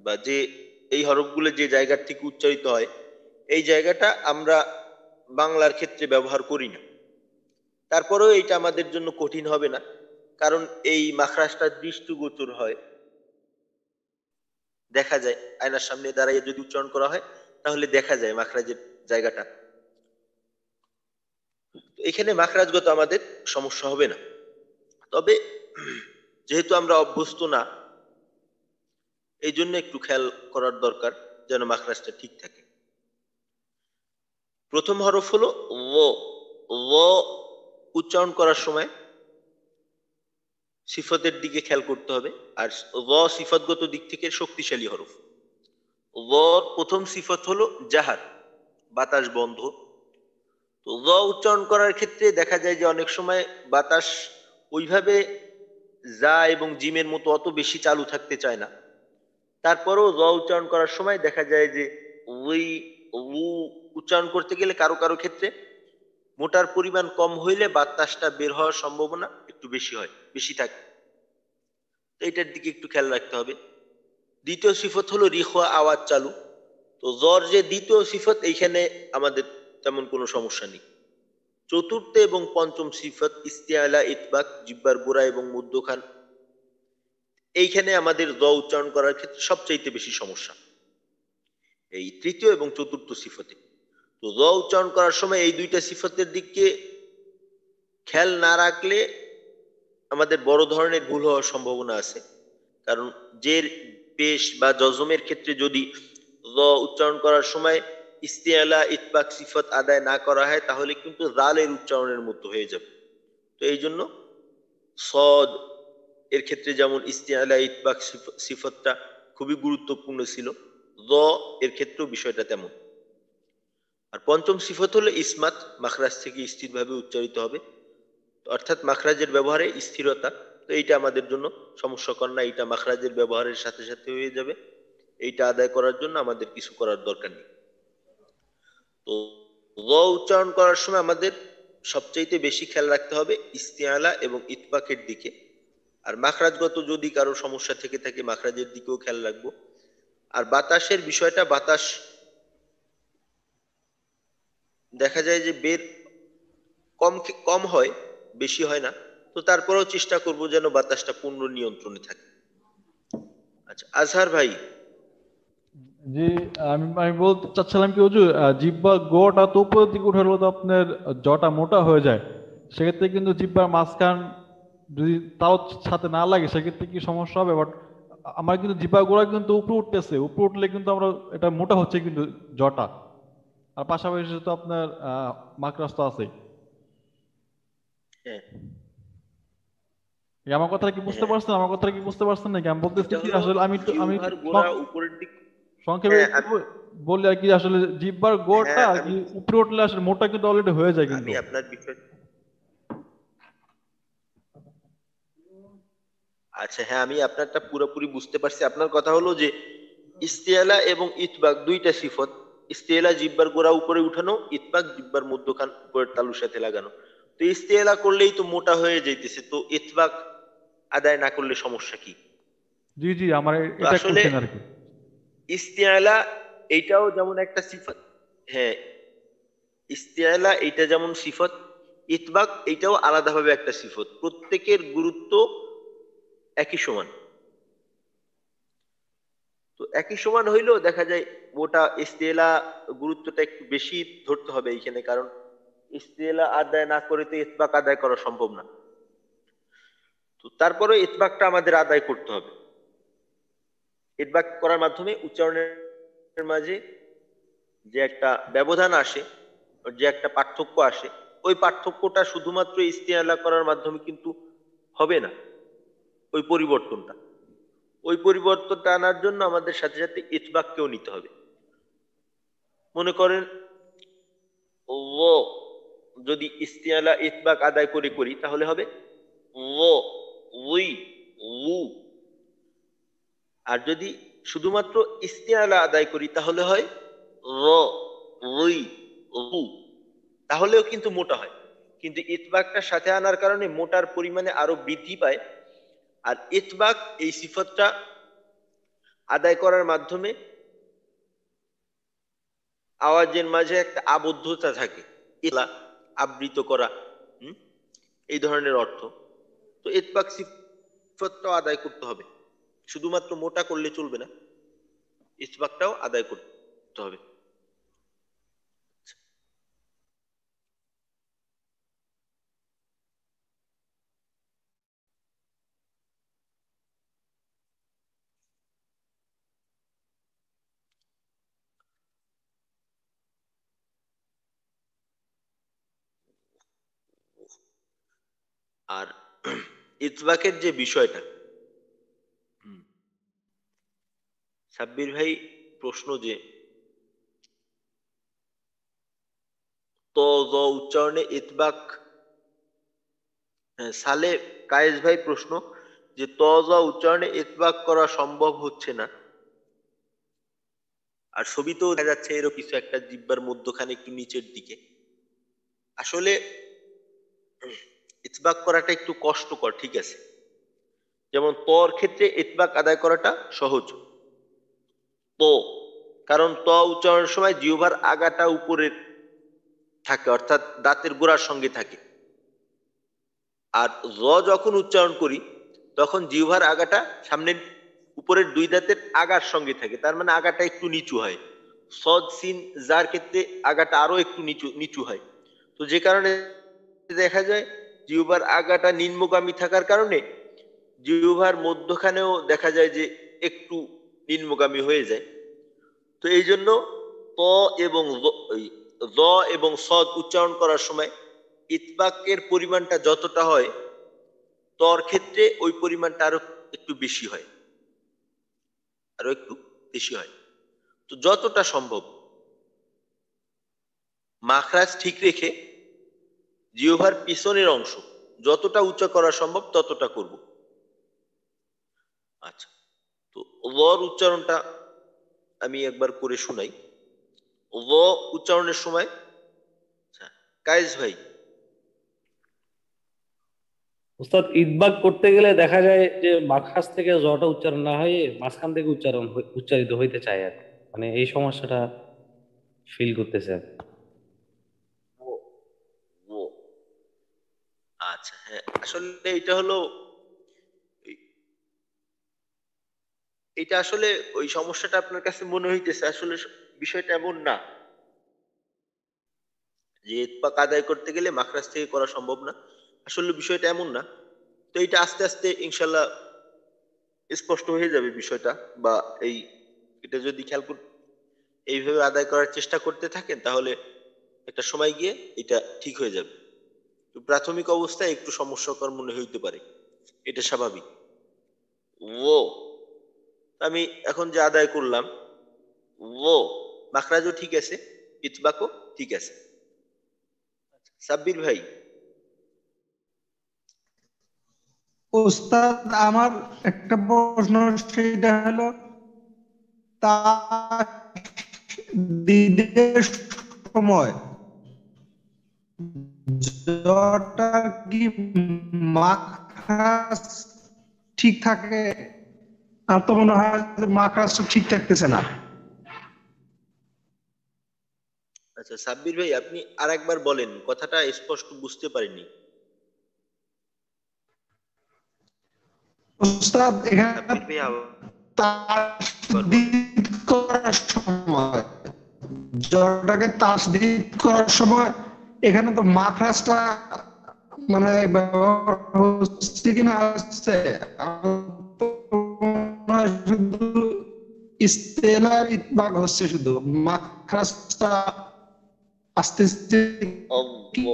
বা যে এই হরফগুলো যে জায়গা থেকে উচ্চারিত হয় এই জায়গাটা আমরা বাংলার ক্ষেত্রে ব্যবহার করি না, তারপরেও এটা আমাদের জন্য কঠিন হবে না, কারণ এই মাখরাজটা দৃষ্টিগোচর হয়, দেখা যায় আয়নার সামনে দাঁড়িয়ে যদি উচ্চারণ করা হয় তাহলে দেখা যায় মাখরাজের জায়গাটা। এখানে মাখরাজগত আমাদের সমস্যা হবে না, তবে যেহেতু আমরা অভ্যস্ত না এই জন্য একটু খেয়াল করার দরকার যেন মাখরাজটা ঠিক থাকে। প্রথম হরফ হলো ও উচ্চারণ করার সময় সিফতের দিকে খেয়াল করতে হবে। আর সিফতগত দিক থেকে শক্তিশালী হরফ। প্রথম সিফত হলো জাহার, বাতাস বন্ধ। তো উচ্চারণ করার ক্ষেত্রে দেখা যায় যে অনেক সময় বাতাস ওইভাবে জা এবং জিমের মতো অত বেশি চালু থাকতে চায় না, তারপরেও উচ্চারণ করার সময় দেখা যায় যে ওই উচ্চারণ করতে গেলে কারো কারো ক্ষেত্রে মোটার পরিমাণ কম হইলে বাতাসটা বের হওয়ার সম্ভাবনা একটু বেশি থাকে, তো এটার দিকে একটু খেয়াল রাখতে হবে। দ্বিতীয় সিফত হলো রিখওয়া, আওয়াজ চালু। তো জ্বর যে দ্বিতীয় সিফত এইখানে আমাদের তেমন কোনো সমস্যা নেই। চতুর্থ এবং পঞ্চম সিফত ইস্তিআলা, ইতবাক, জিব্বার গোড়া এবং মধ্যখান, এইখানে আমাদের উচ্চারণ করার ক্ষেত্রে সবচাইতে বেশি সমস্যা এই তৃতীয় এবং চতুর্থ সিফতে। তো উচ্চারণ করার সময় এই দুইটা সিফতের দিকে খেয়াল না রাখলে আমাদের বড় ধরনের ভুল হওয়ার সম্ভাবনা আছে। কারণ জের পেশ বা জজমের ক্ষেত্রে যদি উচ্চারণ করার সময় ইস্তিআলা ইতবাক সিফত আদায় না করা হয় তাহলে কিন্তু জালের উচ্চারণের মতো হয়ে যাবে। তো এই জন্য সদ এর ক্ষেত্রে যেমন ইস্তিআলা ইতবাক সিফতটা খুবই গুরুত্বপূর্ণ ছিল, য এর ক্ষেত্রেও বিষয়টা তেমন। আর পঞ্চম সিফত হলো ইসমাত, মাখরাজ থেকে স্থিরভাবে উচ্চারিত হবে, অর্থাৎ মাখরাজের ব্যবহারে স্থিরতা। তো এইটা আমাদের জন্য সমস্যাকর না, এইটা মাখরাজের ব্যবহারের সাথে সাথে হয়ে যাবে। এইটা আদায় করার জন্য আমাদের কিছু করার দরকার নেই। তো গ উচ্চারণ করার সময় আমাদের সবচাইতে বেশি খেয়াল রাখতে হবে ইস্তিআলা এবং ইতবাকের দিকে। আর মাখরাজগত যদি কারো সমস্যা থেকে থাকে মাখরাজের দিকেও খেয়াল রাখবো। আর বাতাসের বিষয়টা, বাতাস দেখা যায় যে বের কম হয়, বেশি হয় না। তো তারপরেও চেষ্টা করব যেন বাতাসটা পূর্ণ নিয়ন্ত্রণে থাকে। আচ্ছা আজহার ভাই। জি, আমি বলতে চাচ্ছিলাম কি হুজুর, জিহ্বা গোটা তো উপরের দিকে উঠে তো আপনার জটা মোটা হয়ে যায়, সেক্ষেত্রে কিন্তু জিহ্বার মাঝখান যদি তাও সাথে না লাগে সেক্ষেত্রে কি সমস্যা হবে? বাট আমার কিন্তু জিহ্বা গোড়া কিন্তু উপরে উঠতেছে, উপরে উঠলে কিন্তু আমরা এটা মোটা হচ্ছে কিন্তু জটা, আর পাশাপাশি তো আপনার মাকড়াস তো আছে। হ্যাঁ, আমার কথাটা কি বুঝতে পারছেন? আমার কথাটা কি বুঝতে পারছেন নাকি? আমি বলতেছি কি আসলে আমি জিহ্বার গোড়া উপরের দিক, সংক্ষেপে বলি আর কি, আসলে জিহ্বার গোড়টা আর কি উপরে উঠলে আসলে মোটা কিন্তু অলরেডি হয়ে যায় কিন্তু। আমি আপনার বিষয়, আচ্ছা হ্যাঁ, আমি আপনারটা পুরোপুরি বুঝতে পারছি। আপনার কথা হলো যে ইস্তিআলা এবং ইতবাক দুইটা সিফত, ইস্তিআলা জিহ্বার গোড়া উপরে উঠানো, ইতবাক জিহ্বার মধ্যখান উপরের তালুর সাথে লাগানো। তো ইস্তিআলা করলেই তো মোটা হয়ে যাইতেছে, তো ইতবাক আদায় না করলে সমস্যা কি? জি জি, আমার এটা কোশ্চেন আর কি। ইস্তিআলা এইটাও যেমন একটা সিফত, হ্যাঁ ইস্তিআলা এইটা যেমন সিফত, ইতবাক এইটাও আলাদাভাবে একটা সিফত, প্রত্যেকের গুরুত্ব একই সমান। তো একই সমান হইলেও দেখা যায় ওটা ইস্তিআলা গুরুত্বটা একটু বেশি ধরতে হবে এইখানে, কারণ ইস্তিআলা আদায় না করে তো ইতবাক আদায় করা সম্ভব না। তো তারপরে ইতবাকটা আমাদের আদায় করতে হবে। ইতবাক করার মাধ্যমে উচ্চারণের মাঝে যে একটা ব্যবধান আসে, যে একটা পার্থক্য আসে, ওই পার্থক্যটা শুধুমাত্র ইস্তিআলা করার মাধ্যমে কিন্তু হবে না। ওই পরিবর্তনটা আনার জন্য আমাদের সাথে সাথে ইতবাককেও নিতে হবে। মনে করেন ও যদি ইস্তিআলা ইতবাক আদায় করি তাহলে হবে ও উই উ, আর যদি শুধুমাত্র ইস্তিআলা আদায় করি তাহলে হয় র উই উ, তাহলেও কিন্তু মোটা হয়। কিন্তু ইতবাকটা সাথে আনার কারণে মোটার পরিমাণে আরো বৃদ্ধি পায়। আর ইতবাক এই সিফতটা আদায় করার মাধ্যমে আওয়াজের মাঝে একটা আবদ্ধতা থাকে, ইলা আবৃত করা, এই ধরনের অর্থ। তো ইতবাক সিফতটাও আদায় করতে হবে, শুধুমাত্র মোটা করলে চলবে না, ইতবাকটাও আদায় করতে হবে। আর ইতবাকের যে বিষয়টা, সাব্বির ভাই প্রশ্ন যে তো উচ্চারণে ইতবাক, সালে কায়েস ভাই প্রশ্ন যে উচ্চারণে ইতবাক করা সম্ভব হচ্ছে না। আর ছবিতেও দেখা যাচ্ছে এরও কিছু একটা জিহ্বার মধ্যখানে একটু নিচের দিকে। আসলে ইতবাক করাটা একটু কষ্টকর, ঠিক আছে। যেমন তর ক্ষেত্রে ইতবাক আদায় করাটা সহজ, তো কারণ উচ্চারণের সময় জিহ্বার আগাটা উপরে থাকে, অর্থাৎ দাঁতের গোড়ার সঙ্গে থাকে। আর যখন উচ্চারণ করি তখন জিহ্বার আগাটা সামনের উপরের দুই দাঁতের আগার সঙ্গে থাকে, তার মানে আগাটা একটু নিচু হয়। সদ সিন যার ক্ষেত্রে আগাটা আরো একটু নিচু হয়। তো যে কারণে দেখা যায় জিহ্বার আগাটা নিম্নগামী থাকার কারণে জিহ্বার মধ্যখানেও দেখা যায় যে একটু নিম্নগামী হয়ে যায়। তো এই জন্য ত এবং জ এবং সদ উচ্চারণ করার সময় ইতবাকের পরিমাণটা যতটা হয় তর ক্ষেত্রে ওই পরিমাণটা আরো একটু বেশি হয়, আরো একটু বেশি হয়। তো যতটা সম্ভব মাখরাজ ঠিক রেখে জিহ্বার পিছনের অংশ যতটা উচ্চ করা সম্ভব ততটা করব। আচ্ছা, তো লর উচ্চারণটা আমি একবার করে শোনাই। ল উচ্চারণের সময় কায়েস ভাই। উস্তাদ ইদবাক করতে গেলে দেখা যায় যে মাখরাজ থেকে জটা উচ্চারণ না হয়ে মাঝখান থেকে উচ্চারিত হইতে চায় আর কি। মানে এই সমস্যাটা ফিল করতেছে আর কি। ও আচ্ছা, হ্যাঁ, আসলে এটা আসলে ওই সমস্যাটা আপনার কাছে মনে হইতেছে, আসলে বিষয়টা এমন না যে ইতবাক আদায় করতে গেলে মাখরাজ থেকে করা সম্ভব না, আসলে বিষয়টা এমন না। তো এটা আস্তে আস্তে ইনশাল্লাহ স্পষ্ট হয়ে যাবে বিষয়টা, বা এটা যদি এইভাবে আদায় করার চেষ্টা করতে থাকেন তাহলে একটা সময় গিয়ে এটা ঠিক হয়ে যাবে। তো প্রাথমিক অবস্থায় একটু সমস্যাকর মনে হইতে পারে, এটা স্বাভাবিক। ও আমি এখন যে আদায় করলাম, ও মাখরাজও ঠিক আছে, ইতবাকও ঠিক আছে। সাব্বির ভাই। ওস্তাদ আমার একটা প্রশ্ন, সেটা হলো তাসদিদের সময় জটা কি মাখরাজ ঠিক থাকে? আর তো মনে হয় যে মাখরাজটা ঠিক থাকতেছে না। আচ্ছা সাব্বির ভাই, আপনি আরেকবার বলেন, কথাটা স্পষ্ট বুঝতে পারিনি। ওস্তাদ এখানে সাব্বির ভাই তাসদিদ করার সময়, জটাকে তাসদিদ করার সময় এখানে তো মাখরাজটা মানে ব্যবহার হচ্ছে কিনা আসছে, শুধু ইস্তেলার ইতবাক হচ্ছে, শুধু মাখরাজটা আসতেছে কি?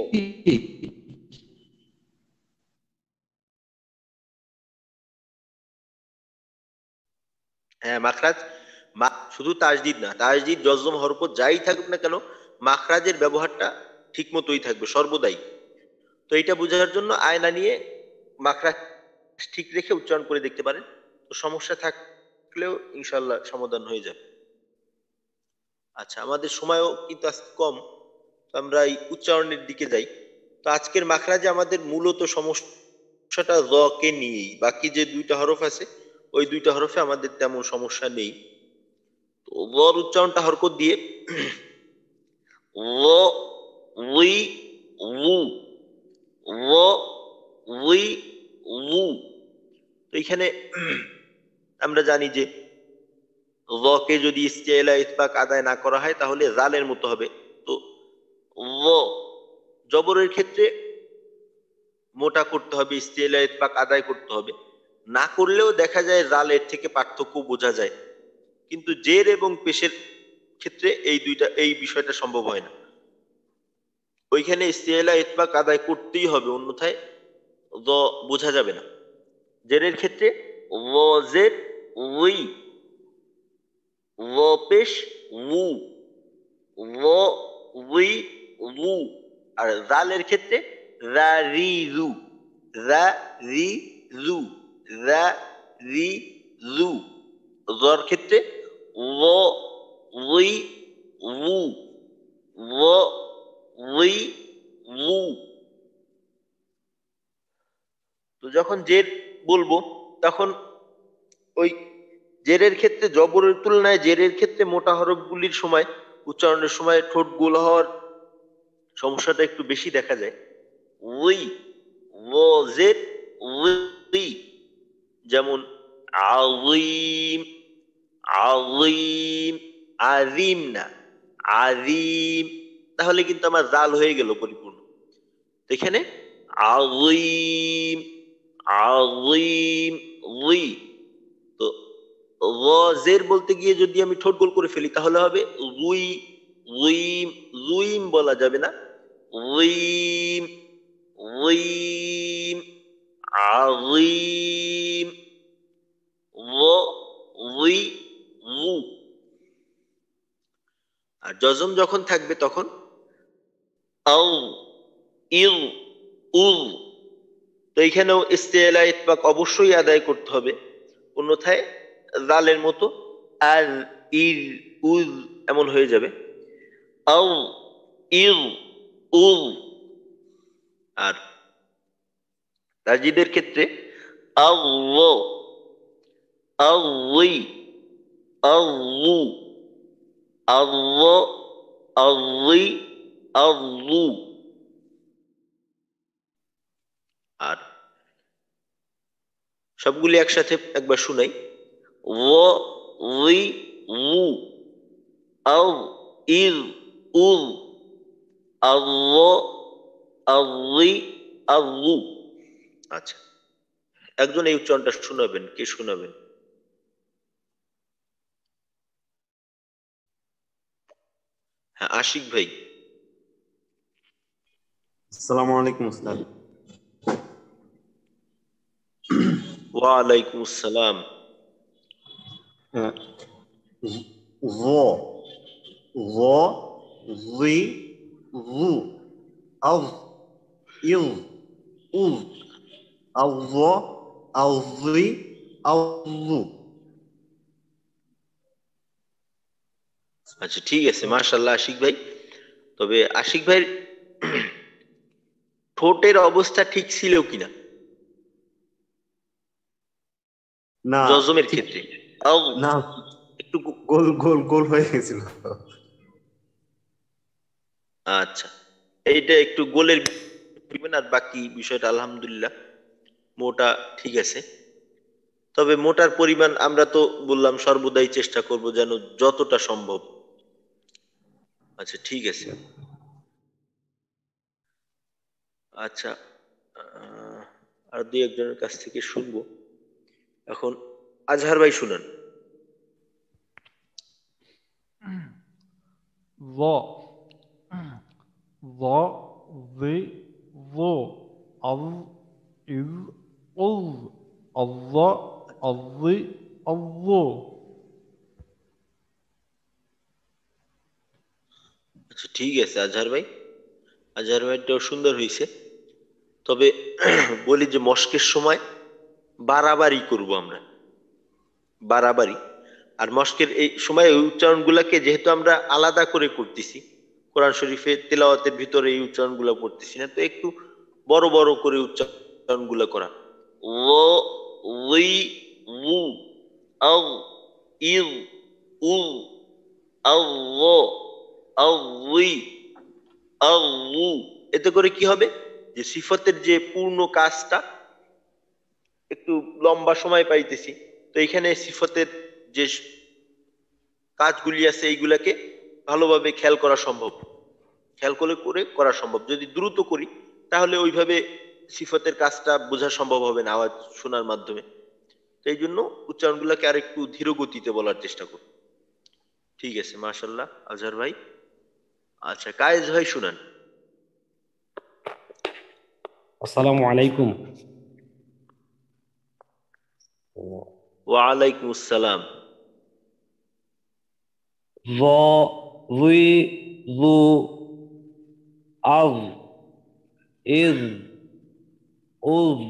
হ্যাঁ, মাখরাজ শুধু তাসদিদ না, তাসদিদ জজম হরফ যাই থাকুক না কেন মাখরাজের ব্যবহারটা ঠিক মতোই থাকবে সর্বদাই। তো এটা বোঝার জন্য আয়না নিয়ে মাখরাজ ঠিক রেখে উচ্চারণ করে দেখতে পারেন, তো সমস্যা থাকলেও ইনশাল্লাহ সমাধান হয়ে যাবে। আচ্ছা, আমাদের সময়ও কিন্তু আজকে কম, তো আমরা এই উচ্চারণের দিকে যাই। তো আজকের মাখরাজে আমাদের মূলত সমস্যাটা জ কে নিয়েই, বাকি যে দুইটা হরফ আছে ওই দুইটা হরফে আমাদের তেমন সমস্যা নেই। তো জর উচ্চারণটা হরকত দিয়ে ল উই উ ল উই উ। তো এখানে আমরা জানি যে ল কে যদি ইস্তেলা ইতবাক আদায় না করা হয় তাহলে জালের মতো হবে। তো ল জবরের ক্ষেত্রে মোটা করতে হবে, ইস্তেলা ইতবাক আদায় করতে হবে, না করলেও দেখা যায় জালের থেকে পার্থক্য বোঝা যায়। কিন্তু জের এবং পেশের ক্ষেত্রে এই বিষয়টা সম্ভব হয় না, ওইখানে ইস্তেলা ইতবাক আদায় করতেই হবে, অন্যথায় বোঝা যাবে না। জেরের ক্ষেত্রে ল জের উই, ল পেশ উ, ল উই উ। আর জালের ক্ষেত্রে রা রি রু, রা রি রু, রা রি রু। জর ক্ষেত্রে ল উই উ, ল উই উ। তো যখন জের বলবো তখন ওই জেরের ক্ষেত্রে জবরের তুলনায় জেরের ক্ষেত্রে মোটা হরফগুলির সময় উচ্চারণের সময় ঠোঁট গোল হওয়ার সমস্যাটা একটু বেশি দেখা যায়। উই ও জের উই, যেমন আযীম, আযীম, আযীম না আযীম, তাহলে কিন্তু আমার জাল হয়ে গেল পরিপূর্ণ। এখানে আযীম, আযীম উই। তো র জের বলতে গিয়ে যদি আমি ঠোঁট গোল করে ফেলি তাহলে হবে রুই, রুইম, রুইম বলা যাবে না, রুইম, রুইম, আযীম, র, রুই, রু। আর জজম যখন থাকবে তখন আও, ইউ, উল। তো এখানেও ইস্তেলা ইতবাক অবশ্যই আদায় করতে হবে, অন্যথায় জালের মতো আর, ইর, উল এমন হয়ে যাবে। আও, ইউ, উল। আর তাজিদের ক্ষেত্রে আল্লাহ, আল্লি, আল্লু, আল্লাহ, আল্লি, আল্লু। আর সবগুলি একসাথে একবার শুনাই। ও, লি, লু, আল, ইল, উল, আল্লাহ, আল্লি, আল্লু। আচ্ছা, একজন এই উচ্চারণটা শোনাবেন, কে শোনাবেন? হ্যাঁ, আশিক ভাই। আসসালামু আলাইকুম উস্তাদ। ওয়ালাইকুম আসসালাম। র, র, রি, রু, আল, ইল, উল, আল্লাহ, আল্লি, আল্লু। আচ্ছা, ঠিক আছে, মাশাআল্লাহ আশিক ভাই। তবে আশিক ভাইয়ের ঠোঁটের অবস্থা ঠিক ছিল কিনা না, জজমের ঠিক ক্ষেত্রে? আও, না, একটু গোল গোল গোল হয়ে গেছিল। আচ্ছা, এইটা একটু গোলের দিবেন, আর বাকি বিষয়টা আলহামদুলিল্লাহ মোটা ঠিক আছে। তবে মোটার পরিমাণ আমরা তো বললাম সর্বদাই চেষ্টা করব যেন যতটা সম্ভব। আচ্ছা, ঠিক আছে। আচ্ছা, আর দুই একজনের কাছ থেকে শুনবো। এখন আজহার ভাই শুনান। ল, ল, জি, লো, আল, ইল, উল, আল্লাহ, আল্লি, আল্লু। আচ্ছা, ঠিক আছে আজহার ভাই, আজহার ভাইটাও সুন্দর হয়েছে। তবে বলি যে মস্কের সময় বাড়াবাড়ি করব আমরা, বাড়াবাড়ি। আর মস্কের এই সময় ওই উচ্চারণগুলোকে যেহেতু আমরা আলাদা করে করতেছি, কোরআন শরীফে তেলাওয়াতের ভিতরে এই উচ্চারণগুলো পড়তেছি না, তো একটু বড় বড় করে উচ্চারণগুলো করা। ও, উই, উ, আল, ইল, উল, আল্লাহ, আল্লি, আল্লু। এতে করে কি হবে যে সিফতের যে পূর্ণ কাজটা একটু লম্বা সময় পাইতেছি। তো এখানে সিফতের যে কাজগুলি আছে এইগুলাকে ভালোভাবে খেয়াল করা সম্ভব, খেয়াল করে করে করা সম্ভব। যদি দ্রুত করি তাহলে ওইভাবে সিফতের কাজটা বোঝা সম্ভব হবে না আওয়াজ শোনার মাধ্যমে। তো এই জন্য উচ্চারণগুলোকে আর একটু ধীর গতিতে বলার চেষ্টা করব। ঠিক আছে, মাশাআল্লাহ আজহার ভাই। আচ্ছা, কায়েস ভাই শুনান। আসসালামু আলাইকুম। ওয়ালাইকুম আসসালাম। র, রি, রু, আজ, ইজ, উজ,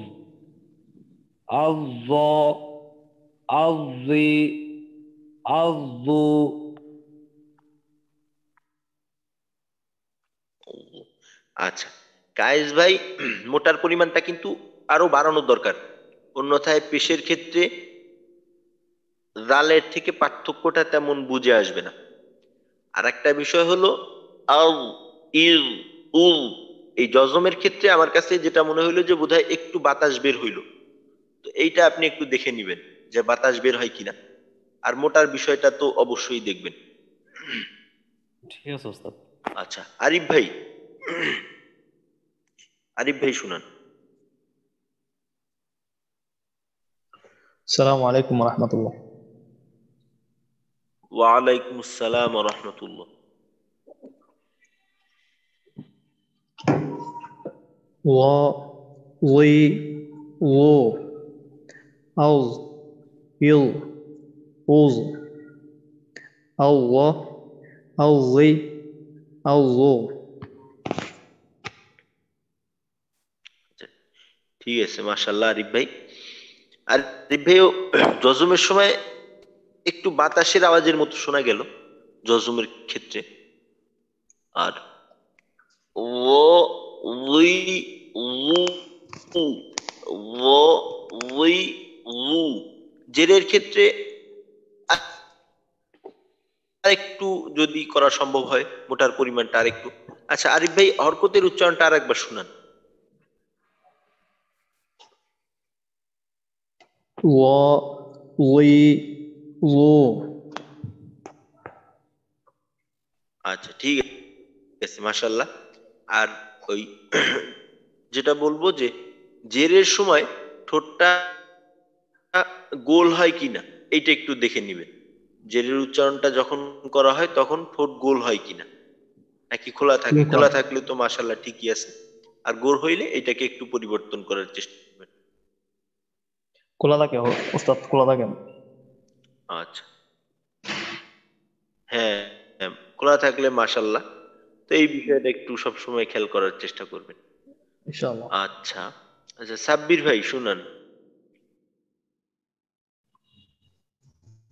আয, আযি, আযু। আচ্ছা, কায়েস ভাই, মোটার পরিমাণটা কিন্তু আরো বাড়ানোর দরকার, অন্যথায় পেশের ক্ষেত্রে জালের থেকে পার্থক্যটা তেমন বুঝে আসবে না। আর একটা বিষয় হলো আউ, ইল, উল। এই জজমের ক্ষেত্রে আমার কাছে যেটা মনে হইলো যে বোধহয় একটু বাতাস বের হইলো। তো এইটা আপনি একটু দেখে নিবেন যে বাতাস বের হয় কিনা। আর মোটার বিষয়টা তো অবশ্যই দেখবেন। ঠিক আছে ওস্তাদ। আচ্ছা, আরিফ ভাই, আরিফ ভাই শুনান। السلام عليكم ورحمة الله. ওয়ালাইকুম আসসালাম ওয়া রাহমাতুল্লাহ। ঠিক আছে, মাশাআল্লাহ আরিফ ভাই। আরিফ ভাইও জজমের সময় একটু বাতাসের আওয়াজের মতো শোনা গেল জজমের ক্ষেত্রে। আর ও উই উ ও উই উ জেরের ক্ষেত্রে আরেকটু যদি করা সম্ভব হয়, মোটার পরিমাণটা আরেকটু। আচ্ছা আরিফ ভাই, হরকতের উচ্চারণটা আরেকবার শুনান। আচ্ছা ঠিক আছে, মাশাআল্লাহ। আর ওই যেটা বলবো যে জেরের সময় ঠোঁটটা গোল হয় কিনা এইটা একটু দেখে নিবেন। জেরের উচ্চারণটা যখন করা হয় তখন ঠোঁট গোল হয় কিনা, নাকি খোলা থাকে। খোলা থাকলে তো মাশাআল্লাহ ঠিকই আছে, আর গোল হইলে এটাকে একটু পরিবর্তন করার চেষ্টা করবেন। খোলা থাকে ওস্তাদ, খোলা থাকে। আচ্ছা হ্যাঁ, হ্যাঁ, খোলা থাকলে মাশাআল্লাহ। তো এই বিষয়টা একটু সবসময় খেয়াল করার চেষ্টা করবেন ইনশাআল্লাহ। আচ্ছা আচ্ছা, সাব্বির ভাই শুনান।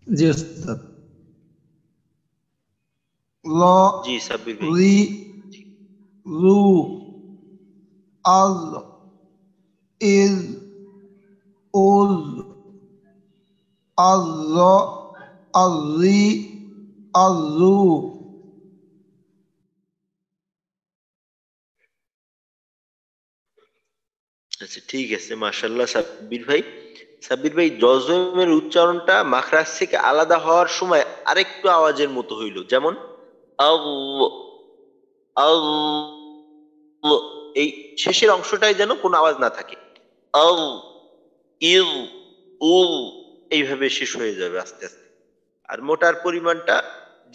জি ওস্তাদ। ল জি সাব্বির ভাই। রি রু আল ইজ উজ আজ আজি আজু। আচ্ছা ঠিক আছে, মাশাআল্লাহ সাব্বির ভাই। সাব্বির ভাই, জজমের উচ্চারণটা মাখরাজ থেকে আলাদা হওয়ার সময় আরেকটু আওয়াজের মতো হইল, যেমন আউ আউ, এই শেষের অংশটাই যেন কোনো আওয়াজ না থাকে। আউ ইউ উ এইভাবে শেষ হয়ে যাবে আস্তে আস্তে। আর মোটার পরিমাণটা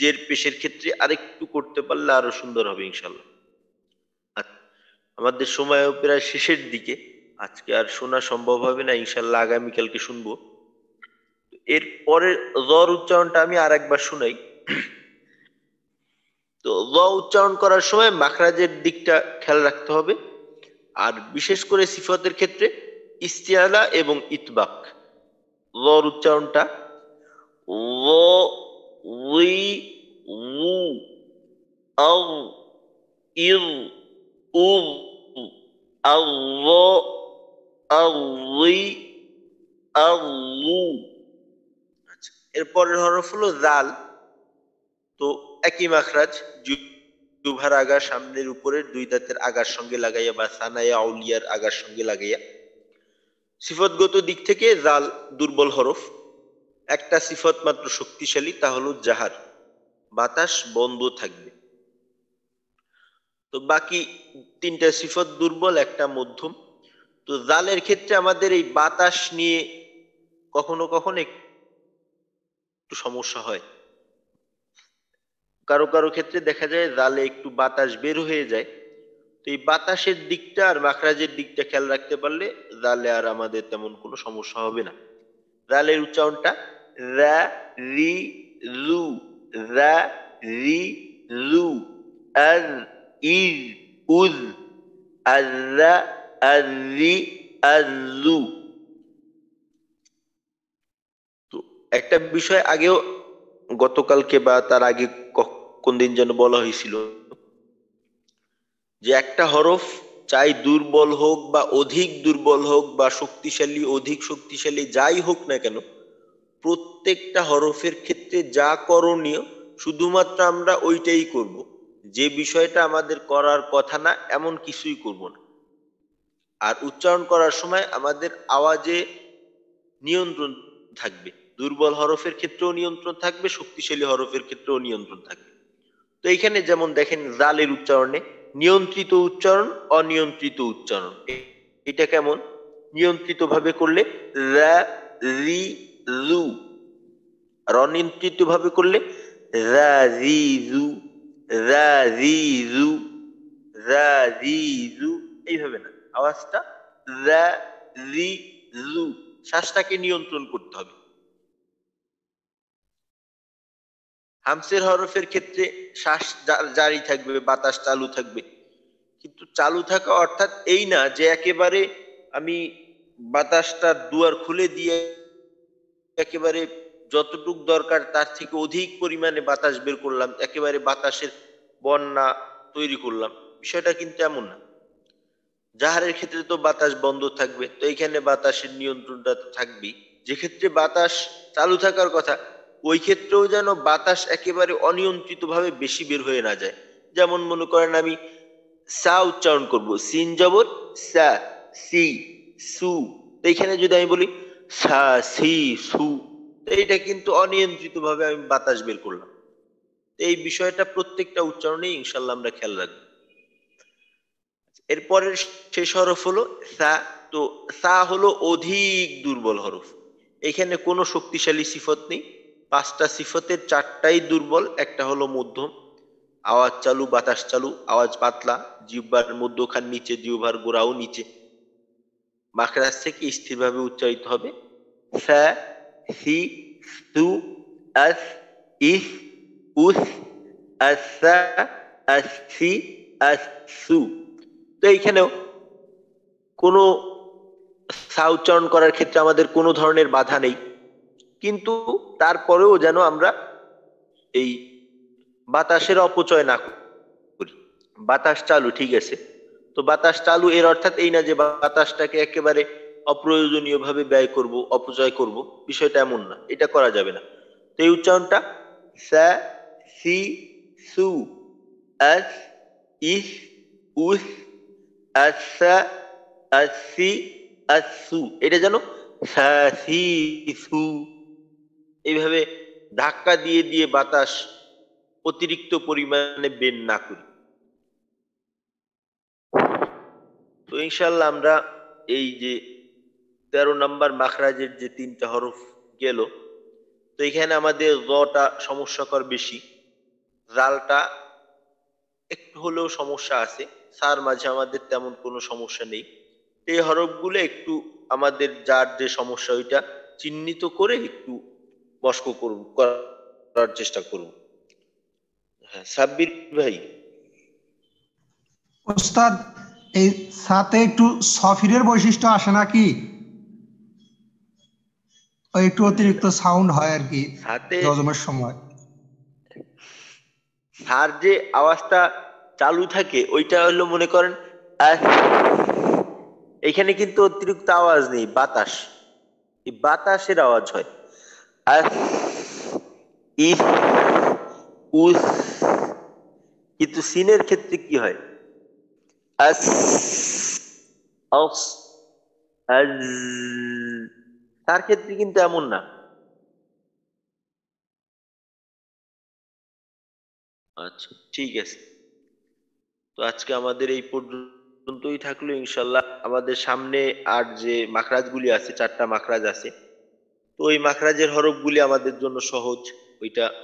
জের পেশের ক্ষেত্রে আরেকটু করতে পারলে আরো সুন্দর হবে ইনশাল্লাহ। আমাদের সময় প্রায় শেষের দিকে, আজকে আর শোনা সম্ভব হবে না, ইনশাল্লাহ আগামীকালকে শুনবো। এর পরের র উচ্চারণটা আমি আর একবার শুনাই। তো র উচ্চারণ করার সময় মাখরাজের দিকটা খেয়াল রাখতে হবে। আর বিশেষ করে সিফাতের ক্ষেত্রে ইস্তিয়ালা এবং ইতবাক। র উচ্চারণটা ও উই উ আউ ইউ উ আউ আউ উই আউ। আচ্ছা, এরপরের হরফ হলো জাল। তো একই মাখরাজ, জিহ্বার আগা সামনের উপরের দুই দাঁতের আগার সঙ্গে লাগাইয়া বা সানায়া আউলিয়ার আগার সঙ্গে লাগাইয়া। সিফতগত দিক থেকে জাল দুর্বল হরফ। একটা সিফত মাত্র শক্তিশালী, তা হলো জাহার, বাতাস বন্ধ থাকবে। তো বাকি তিনটা সিফত দুর্বল, একটা মধ্যম। তো জালের ক্ষেত্রে আমাদের এই বাতাস নিয়ে কখনো কখনো একটু সমস্যা হয়। কারো কারো ক্ষেত্রে দেখা যায় জালে একটু বাতাস বের হয়ে যায়। তো এই বাতাসের দিকটা আর মাখরাজের দিকটা খেয়াল রাখতে পারলে জালে আর আমাদের তেমন কোনো সমস্যা হবে না। জালের উচ্চারণটা রা রি রু, রা রি রু, আর ইর উজ, আররা আররি আররু। তো একটা বিষয় আগেও গতকালকে বা তার আগে কোন দিন যেন বলা হয়েছিল যে একটা হরফ চাই দুর্বল হোক বা অধিক দুর্বল হোক বা শক্তিশালী অধিক শক্তিশালী যাই হোক না কেন, প্রত্যেকটা হরফের ক্ষেত্রে যা করণীয় শুধুমাত্র আমরা ওইটাই করব। যে বিষয়টা আমাদের করার কথা না এমন কিছুই করব না। আর উচ্চারণ করার সময় আমাদের আওয়াজে নিয়ন্ত্রণ থাকবে। দুর্বল হরফের ক্ষেত্রেও নিয়ন্ত্রণ থাকবে, শক্তিশালী হরফের ক্ষেত্রেও নিয়ন্ত্রণ থাকবে। তো এখানে যেমন দেখেন জালের উচ্চারণে নিয়ন্ত্রিত উচ্চারণ, অনিয়ন্ত্রিত উচ্চারণ। এটা কেমন? নিয়ন্ত্রিত ভাবে করলে রা রি রু, আর অনিয়ন্ত্রিত ভাবে করলে রাজিজু, রাজিজু, রাজিজু, এইভাবে না, আওয়াজটা রাজিজু, শ্বাসটাকে নিয়ন্ত্রণ করতে হবে। হামসের হরফের ক্ষেত্রে শ্বাস জারি থাকবে, বাতাস চালু থাকবে, কিন্তু চালু থাকা অর্থাৎ এই না যে একেবারে আমি বাতাসটা দুয়ার খুলে দিয়ে একেবারে যতটুক দরকার তার থেকে অধিক পরিমাণে বাতাস বের করলাম, একেবারে বাতাসের বন্যা তৈরি করলাম, বিষয়টা কিন্তু এমন না। জাহারের ক্ষেত্রে তো বাতাস বন্ধ থাকবে, তো এইখানে বাতাসের নিয়ন্ত্রণটা তো থাকবেই। যে ক্ষেত্রে বাতাস চালু থাকার কথা, ওই ক্ষেত্রেও যেন বাতাস একেবারে অনিয়ন্ত্রিত ভাবে বেশি বের হয়ে না যায়। যেমন মনে করেন আমি সা উচ্চারণ করব, সিন জবর সা, সি, সু, তো এইখানে যদি আমি বলি সা সি সু, এইটা কিন্তু অনিয়ন্ত্রিত ভাবে আমি বাতাস বের করলাম। এই বিষয়টা প্রত্যেকটা উচ্চারণে ইনশাল্লাহ আমরা খেয়াল রাখবো। এরপরের শেষ হরফ হলো সা। তো সা হলো অধিক দুর্বল হরফ, এখানে কোনো শক্তিশালী সিফত নেই। 5টা সিফতের 4টাই দুর্বল, একটা হলো মধ্যম, আওয়াজ চালু, বাতাস চালু, আওয়াজ পাতলা, জিহ্বার মধ্যখান নিচে, জিহ্বার গোড়াও নিচে, মাখরাজ থেকে স্থিরভাবে উচ্চারিত হবে। সা, সি, সু, আস, ইস, উস, আসা, আসি, আসু। তো এইখানেও কোনো সা উচ্চারণ করার ক্ষেত্রে আমাদের কোনো ধরনের বাধা নেই, কিন্তু তারপরেও যেন আমরা এই বাতাসের অপচয় না করি। বাতাস চালু, ঠিক আছে, তো বাতাস চালু এর অর্থাৎ এই না যে বাতাসটাকে একেবারে অপ্রয়োজনীয় ভাবে ব্যয় করব, অপচয় করব, বিষয়টা এমন না, এটা করা যাবে না। তো এই উচ্চারণটা সা, সি, সু, আস, ইস, উস, আসা, আসি, আসু, এটা যেন সা, সি, সু, এইভাবে ধাক্কা দিয়ে দিয়ে বাতাস অতিরিক্ত পরিমাণে বের না করি। তো ইনশাল্লাহ আমরা এই যে 13 নম্বর মাখরাজের যে 3টা হরফ গেল, তো এখানে আমাদের র-টা সমস্যাকর বেশি, রালটা একটু হলেও সমস্যা আছে, সার মাঝে আমাদের তেমন কোনো সমস্যা নেই। এই হরফগুলো একটু আমাদের যার যে সমস্যা ওইটা চিহ্নিত করে একটু মস্ক করার চেষ্টা করব। হ্যাঁ সাব্বির ভাই। ওস্তাদ, এই সাথে একটু সফিরের বৈশিষ্ট্য আসে নাকি? ওই একটু অতিরিক্ত সাউন্ড হয় আর কি সাথে জজমের সময়। সার যে আওয়াজটা চালু থাকে ওইটা হলো মনে করেন এখানে কিন্তু অতিরিক্ত আওয়াজ নেই, বাতাস, এই বাতাসের আওয়াজ হয়। কিন্তু সিনের ক্ষেত্রে কি হয়? তার ক্ষেত্রে কিন্তু এমন না। আচ্ছা ঠিক আছে, তো আজকে আমাদের এই পর্যন্তই থাকলো। ইনশাল্লাহ আমাদের সামনে আর যে মাখরাজগুলি আছে, 4টা মাখরাজ আছে, তো ওই মাখরাজের হরফগুলি আমাদের জন্য সহজ।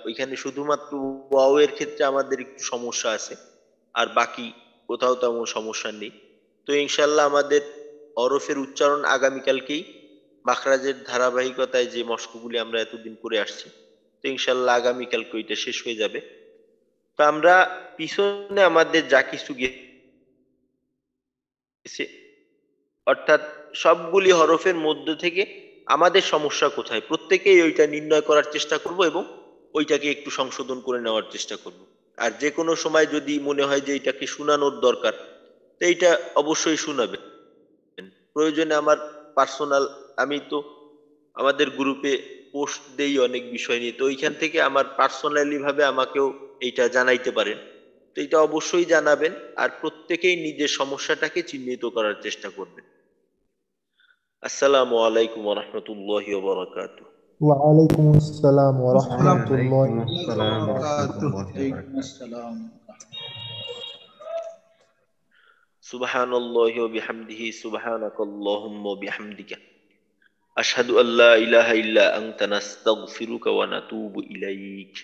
ওইখানে শুধুমাত্র ওয়াও এর ক্ষেত্রে আমাদের একটু সমস্যা আছে, আর বাকি কোথাও তেমন সমস্যা নেই। তো ইনশাল্লাহ আমাদের হরফের উচ্চারণ আগামীকালকেই মাখরাজের ধারাবাহিকতায় যে মস্কগুলি আমরা এতদিন করে আসছি, তো ইনশাল্লাহ আগামীকালকে ওইটা শেষ হয়ে যাবে। তো আমরা পিছনে আমাদের যা কিছু গেছে, অর্থাৎ সবগুলি হরফের মধ্যে থেকে আমাদের সমস্যা কোথায় প্রত্যেকেই ওইটা নির্ণয় করার চেষ্টা করব এবং ওইটাকে একটু সংশোধন করে নেওয়ার চেষ্টা করব। আর যে কোনো সময় যদি মনে হয় যে এটাকে শোনানোর দরকার, তো এইটা অবশ্যই শোনাবেন। প্রয়োজনে আমার পার্সোনাল, আমি তো আমাদের গ্রুপে পোস্ট দেই অনেক বিষয় নিয়ে, তো ওইখান থেকে আমার পার্সোনালি ভাবে আমাকেও এইটা জানাইতে পারেন। তো এটা অবশ্যই জানাবেন, আর প্রত্যেকেই নিজের সমস্যাটাকে চিহ্নিত করার চেষ্টা করবেন। আসসালামু আলাইকুম ওয়া রাহমাতুল্লাহি ওয়া বারাকাতুহু। ওয়ালাইকুম আসসালাম ওয়া রাহমাতুল্লাহি সুবহানাল্লাহি ওয়া বিহামদিহি সুবহানাকাল্লাহুম্মা ওয়া বিহামদিকা আশহাদু আল্লা ইলাহা ইল্লা আনতা নাস্তাগফিরুকা ওয়া নাতুবু ইলাইক।